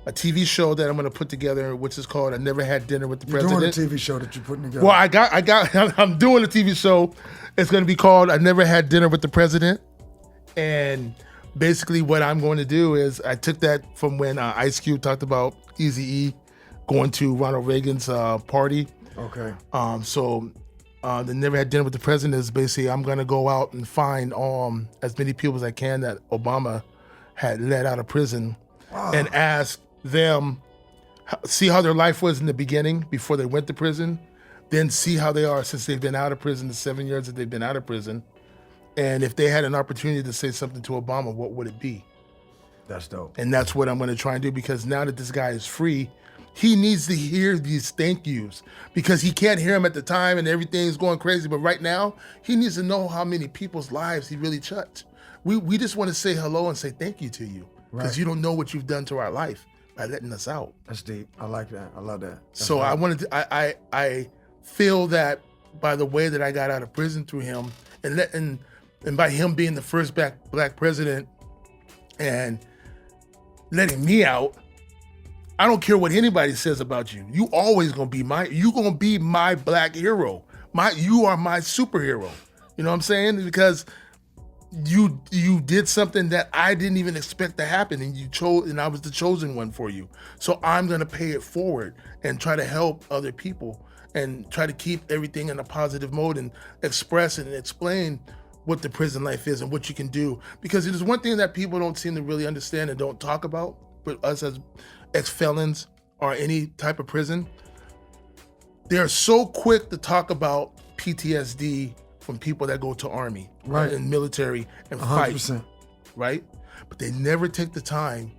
[SPEAKER 1] TV show that I'm going to put together, which is called "I Never Had Dinner with the President."
[SPEAKER 2] You're doing a TV show that you're putting together.
[SPEAKER 1] Well, I'm doing a TV show. It's going to be called "I Never Had Dinner with the President," and basically what I'm going to do is I took that from when Ice Cube talked about Eazy-E going to Ronald Reagan's party.
[SPEAKER 2] Okay.
[SPEAKER 1] So the "Never Had Dinner with the President" is basically I'm going to go out and find as many people as I can that Obama had let out of prison and ask them, see how their life was in the beginning before they went to prison, then see how they are since they've been out of prison, the 7 years that they've been out of prison. And if they had an opportunity to say something to Obama, what would it be?
[SPEAKER 2] That's dope.
[SPEAKER 1] And that's what I'm going to try and do, because now that this guy is free, he needs to hear these thank yous, because he can't hear them at the time and everything's going crazy. But right now, he needs to know how many people's lives he really touched. We just want to say hello and say thank you to you, because you don't know what you've done to our life by letting us out.
[SPEAKER 2] That's deep. I like that. I love that.
[SPEAKER 1] So I wanted to, I feel that by the way that I got out of prison through him, and by him being the first black president and letting me out, I don't care what anybody says about you. You always gonna be my black hero. You are my superhero. You know what I'm saying? Because you did something that I didn't even expect to happen, and I was the chosen one for you. So I'm gonna pay it forward and try to help other people and try to keep everything in a positive mode and express and explain what the prison life is and what you can do. Because it is one thing that people don't seem to really understand and don't talk about, but us as ex-felons or any type of prison, they're so quick to talk about PTSD from people that go to army and military and
[SPEAKER 2] 100%.
[SPEAKER 1] fight, right? But they never take the time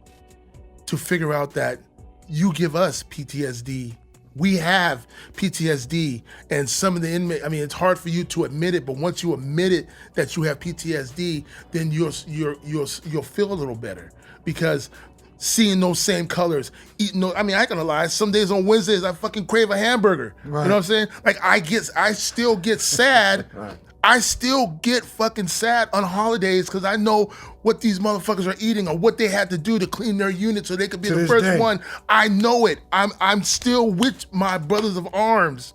[SPEAKER 1] to figure out that you give us PTSD. We have PTSD, and some of the inmates, I mean, it's hard for you to admit it, but once you admit it that you have PTSD, then you'll feel a little better, because seeing those same colors, eating those, I mean, I ain't gonna lie, some days on Wednesdays I fucking crave a hamburger.
[SPEAKER 2] Right.
[SPEAKER 1] You know what I'm saying? Like I still get sad.
[SPEAKER 2] Right.
[SPEAKER 1] I still get fucking sad on holidays because I know what these motherfuckers are eating or what they had to do to clean their unit so they could be
[SPEAKER 2] To
[SPEAKER 1] the
[SPEAKER 2] this
[SPEAKER 1] first
[SPEAKER 2] day.
[SPEAKER 1] one. I know it. I'm still with my brothers of arms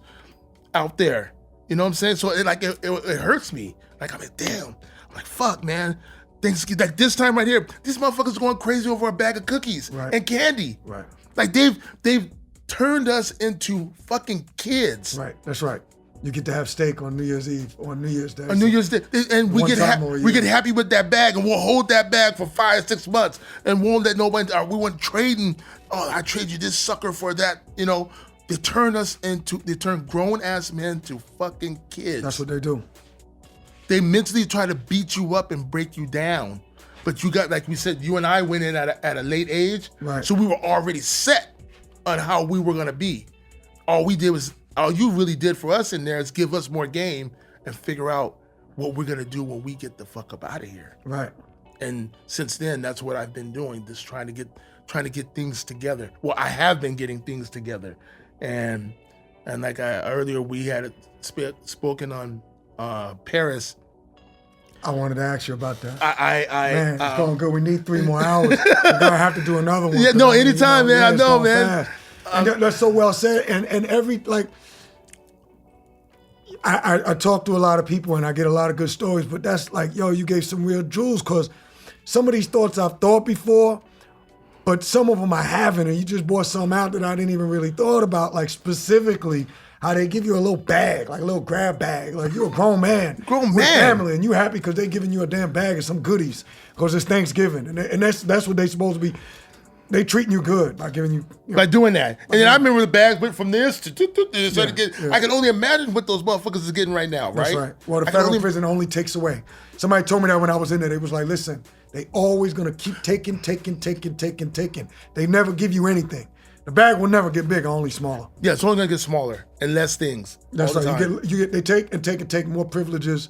[SPEAKER 1] out there. You know what I'm saying? So it hurts me. Like, I'm like, damn. I'm like, fuck, man. Thanksgiving, like this time right here, these motherfuckers are going crazy over a bag of cookies and candy.
[SPEAKER 2] Right.
[SPEAKER 1] Like they've turned us into fucking kids.
[SPEAKER 2] Right. That's right. You get to have steak on New Year's Eve or New Year's Day.
[SPEAKER 1] On New Year's Day, and we
[SPEAKER 2] One
[SPEAKER 1] get
[SPEAKER 2] time more a
[SPEAKER 1] we
[SPEAKER 2] year.
[SPEAKER 1] get happy with that bag, and we'll hold that bag for 5-6 months, and won't let nobody. We want trading. Oh, I trade you this sucker for that. You know, they turn grown ass men to fucking kids.
[SPEAKER 2] That's what they do.
[SPEAKER 1] They mentally try to beat you up and break you down, but you got, like we said, you and I went in at a late age,
[SPEAKER 2] Right.
[SPEAKER 1] so we were already set on how we were gonna be. All you really did for us in there is give us more game and figure out what we're gonna do when we get the fuck up out of here.
[SPEAKER 2] Right.
[SPEAKER 1] And since then, that's what I've been doing, just trying to get things together. Well, I have been getting things together, and like earlier we had spoken on Paris.
[SPEAKER 2] I wanted to ask you about that.
[SPEAKER 1] Man,
[SPEAKER 2] it's going good. We need 3 more hours. We're gonna have to do another one.
[SPEAKER 1] Yeah, no, anytime, man. I
[SPEAKER 2] it's
[SPEAKER 1] know,
[SPEAKER 2] going
[SPEAKER 1] man.
[SPEAKER 2] fast. And that's so well said. And every, like, I talk to a lot of people and I get a lot of good stories, but that's like, yo, you gave some real jewels, because some of these thoughts I've thought before, but some of them I haven't, and you just brought some out that I didn't even really thought about, like specifically how they give you a little bag, like a little grab bag, like you're a grown man. With family, and you happy because they giving you a damn bag of some goodies because it's Thanksgiving. And that's what they supposed to be. They treating you good by giving you know,
[SPEAKER 1] by doing that. And then I remember the bags went from this to this.
[SPEAKER 2] Yeah.
[SPEAKER 1] I can only imagine what those motherfuckers is getting right now, right?
[SPEAKER 2] That's right. Well, the federal prison only takes away. Somebody told me that when I was in there. They was like, listen, they always going to keep taking. They never give you anything. The bag will never get bigger, only smaller.
[SPEAKER 1] Yeah, it's only going to get smaller and less things.
[SPEAKER 2] That's
[SPEAKER 1] all the
[SPEAKER 2] right.
[SPEAKER 1] time.
[SPEAKER 2] They take more privileges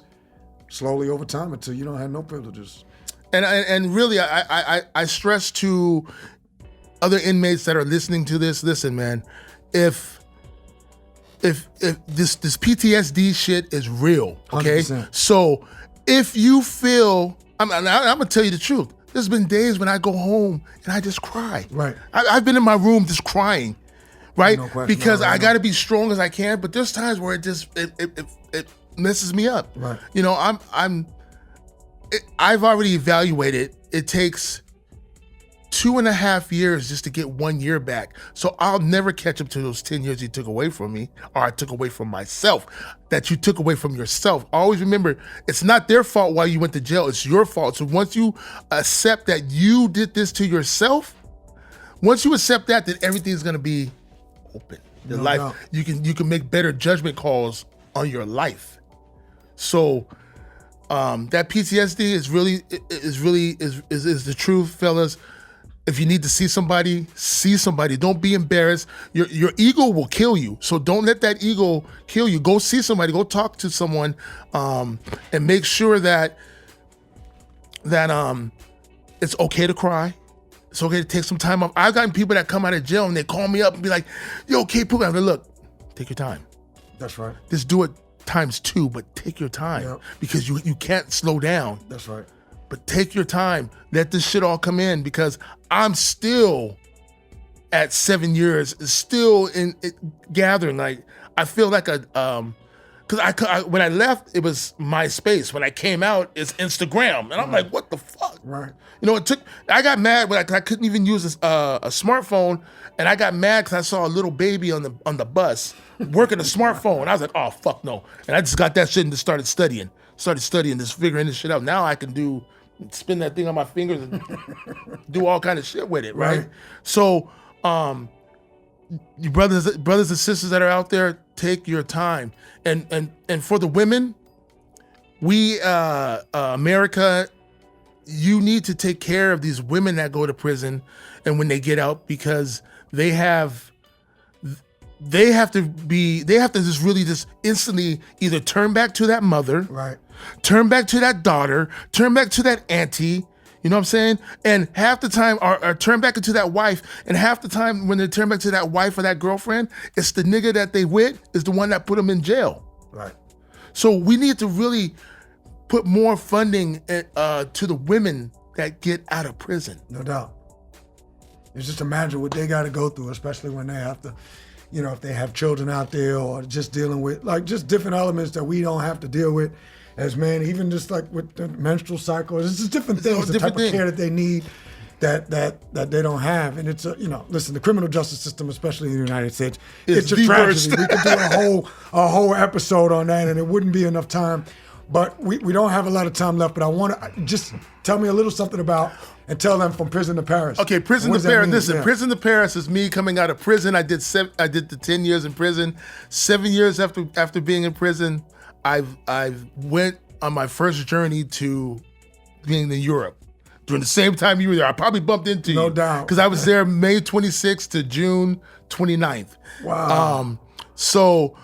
[SPEAKER 2] slowly over time until you don't have no privileges.
[SPEAKER 1] And really, I stress to other inmates that are listening to this, listen, man, if this PTSD shit is real, okay?
[SPEAKER 2] 100%.
[SPEAKER 1] So if you feel, I'm gonna tell you the truth. There's been days when I go home and I just cry.
[SPEAKER 2] Right.
[SPEAKER 1] I've been in my room just crying, right?
[SPEAKER 2] No question.
[SPEAKER 1] Because
[SPEAKER 2] No,
[SPEAKER 1] I got to be strong as I can. But there's times where it messes me up.
[SPEAKER 2] Right.
[SPEAKER 1] You know, I've already evaluated. It takes 2.5 years just to get 1 year back. So I'll never catch up to those 10 years you took away from me, or I took away from myself, that you took away from yourself. Always remember, it's not their fault why you went to jail, it's your fault. So once you accept that you did this to yourself, once you accept that, then everything's gonna be open. Your life,
[SPEAKER 2] doubt.
[SPEAKER 1] you can make better judgment calls on your life. So that PTSD is really the truth, fellas. If you need to see somebody, see somebody. Don't be embarrassed. Your ego will kill you. So don't let that ego kill you. Go see somebody. Go talk to someone, and make sure that it's okay to cry. It's okay to take some time off. I've gotten people that come out of jail and they call me up and be like, "Yo, KPook," I'm like, "Look, take your time.
[SPEAKER 2] That's right.
[SPEAKER 1] Just do it ×2, but take your time,
[SPEAKER 2] Yep.
[SPEAKER 1] because you can't slow down.
[SPEAKER 2] That's right.
[SPEAKER 1] But take your time. Let this shit all come in, because I'm still at 7 years, still in it, gathering. Like, I feel like because I when I left, it was MySpace. When I came out, it's Instagram. And I'm like, what the fuck?
[SPEAKER 2] Right.
[SPEAKER 1] You know, I got mad when I couldn't even use a smartphone, and I got mad because I saw a little baby on the bus working a smartphone. I was like, oh, fuck no. And I just got that shit and just started studying. started studying this, figuring this shit out. Now I can spin that thing on my fingers and do all kind of shit with it, right? So, you brothers and sisters that are out there, take your time. And for the women, we, America, you need to take care of these women that go to prison and when they get out, because they have to just really just instantly either turn back to that mother,
[SPEAKER 2] Right.
[SPEAKER 1] turn back to that daughter, turn back to that auntie, you know what I'm saying? And half the time, or turn back into that wife, and half the time when they turn back to that wife or that girlfriend, it's the nigga that they with is the one that put them in jail.
[SPEAKER 2] Right.
[SPEAKER 1] So we need to really put more funding to the women that get out of prison.
[SPEAKER 2] No doubt. It's just imagine what they got to go through, especially when they have to, if they have children out there, or just dealing with just different elements that we don't have to deal with as men, even just like with the menstrual cycle. It's just different things, the type of care that they need that they don't have. And it's listen, the criminal justice system, especially in the United States, it's a tragedy. We could do a whole episode on that, and it wouldn't be enough time. But we don't have a lot of time left. But I want to just tell me a little something about, and tell them from prison to Paris.
[SPEAKER 1] Okay, prison to Paris. Listen, prison to Paris is me coming out of prison. I did the 10 years in prison. 7 years after being in prison, I've went on my first journey to being in Europe. During the same time you were there, I probably bumped into you.
[SPEAKER 2] No doubt.
[SPEAKER 1] Because I was there May 26th to June 29th.
[SPEAKER 2] Wow.
[SPEAKER 1] So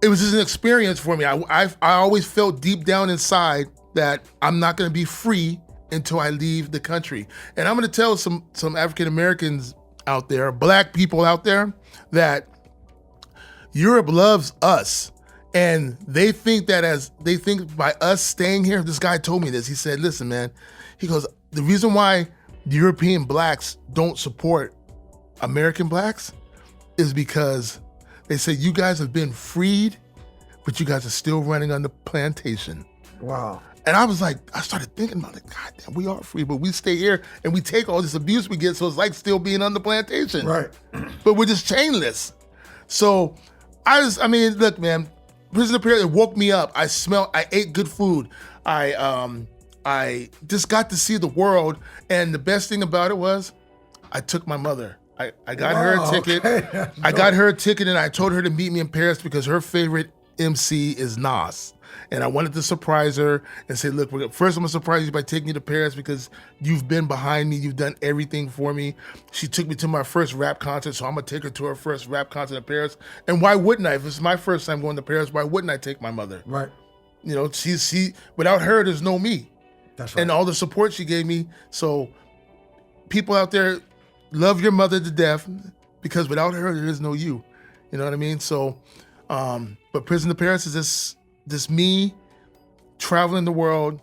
[SPEAKER 1] it was just an experience for me. I always felt deep down inside that I'm not going to be free until I leave the country. And I'm going to tell some African Americans out there, black people out there, that Europe loves us. And they think by us staying here, this guy told me this. He said, listen, man, he goes, the reason why the European blacks don't support American blacks is because they say you guys have been freed, but you guys are still running on the plantation.
[SPEAKER 2] Wow.
[SPEAKER 1] And I was like, I started thinking about it. God damn, we are free, but we stay here and we take all this abuse we get, so it's like still being on the plantation.
[SPEAKER 2] Right.
[SPEAKER 1] But we're just chainless. So look, man, prison to Paris, it woke me up. I ate good food. I just got to see the world. And the best thing about it was I took my mother. I got her a ticket.
[SPEAKER 2] Okay.
[SPEAKER 1] I got her a ticket and I told her to meet me in Paris because her favorite MC is Nas. And I wanted to surprise her and say, look, first I'm gonna surprise you by taking you to Paris because you've been behind me, you've done everything for me. She took me to my first rap concert, so I'm gonna take her to her first rap concert in Paris. And why wouldn't I? If it's my first time going to Paris, why wouldn't I take my mother?
[SPEAKER 2] Right.
[SPEAKER 1] She without her, there's no me.
[SPEAKER 2] That's right.
[SPEAKER 1] And all the support she gave me. So people out there, love your mother to death because without her, there is no you. You know what I mean? So, but Prison to Paris is this me traveling the world.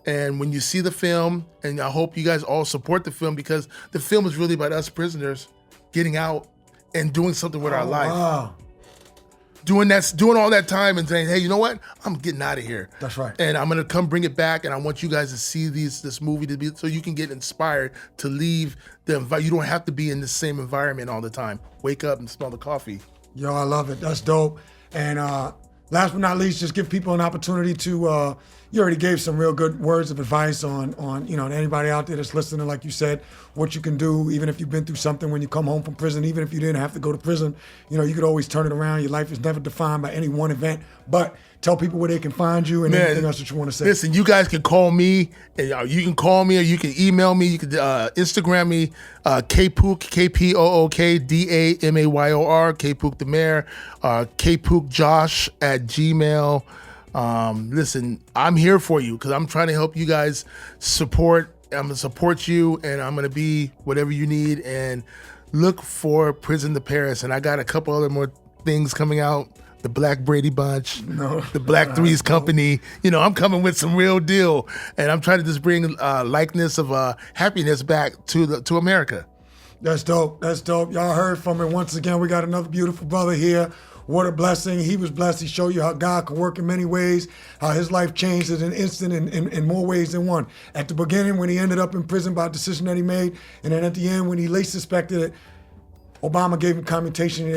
[SPEAKER 1] And when you see the film, and I hope you guys all support the film because the film is really about us prisoners getting out and doing something with our life.
[SPEAKER 2] Wow.
[SPEAKER 1] Doing all that time and saying, hey, you know what? I'm getting out of here.
[SPEAKER 2] That's right.
[SPEAKER 1] And I'm gonna come bring it back, and I want you guys to see this movie so you can get inspired to leave the environment. You don't have to be in the same environment all the time. Wake up and smell the coffee.
[SPEAKER 2] Yo, I love it. That's dope. And last but not least, just give people an opportunity to, you already gave some real good words of advice on anybody out there that's listening, like you said, what you can do, even if you've been through something when you come home from prison, even if you didn't have to go to prison, you could always turn it around. Your life is never defined by any one event, but tell people where they can find you and anything else that you want to say.
[SPEAKER 1] Listen, you guys can call me, and you can call me or you can email me, you can Instagram me, KPook, KPookDAMAYOR, KPook the mayor, KPook Josh at Gmail. Listen, I'm here for you because I'm trying to help you guys support. I'm going to support you, and I'm going to be whatever you need. And look for Prison to Paris. And I got a couple other more things coming out. The Black Brady Bunch, the Black Threes Company. I'm coming with some real deal. And I'm trying to just bring likeness of happiness back to America.
[SPEAKER 2] That's dope. That's dope. Y'all heard from it. Once again, we got another beautiful brother here. What a blessing. He was blessed. He showed you how God can work in many ways, how his life changed in an instant in more ways than one. At the beginning, when he ended up in prison by a decision that he made, and then at the end, when he least suspected it, Obama gave him commutation and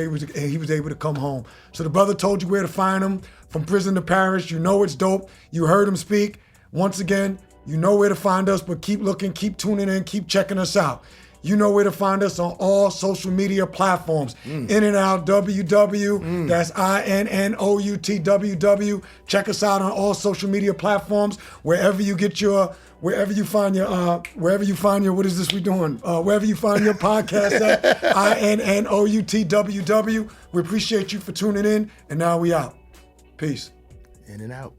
[SPEAKER 2] he was able to come home. So the brother told you where to find him, from prison to Paris. You know it's dope. You heard him speak. Once again, you know where to find us, but keep looking, keep tuning in, keep checking us out. You know where to find us on all social media platforms. In and Out WW, that's INNOUTWW. Check us out on all social media platforms, wherever you find your, wherever you find your, what is this we doing? Wherever you find your podcast at, INNOUTWW. We appreciate you for tuning in, and now we out. Peace.
[SPEAKER 1] In and out.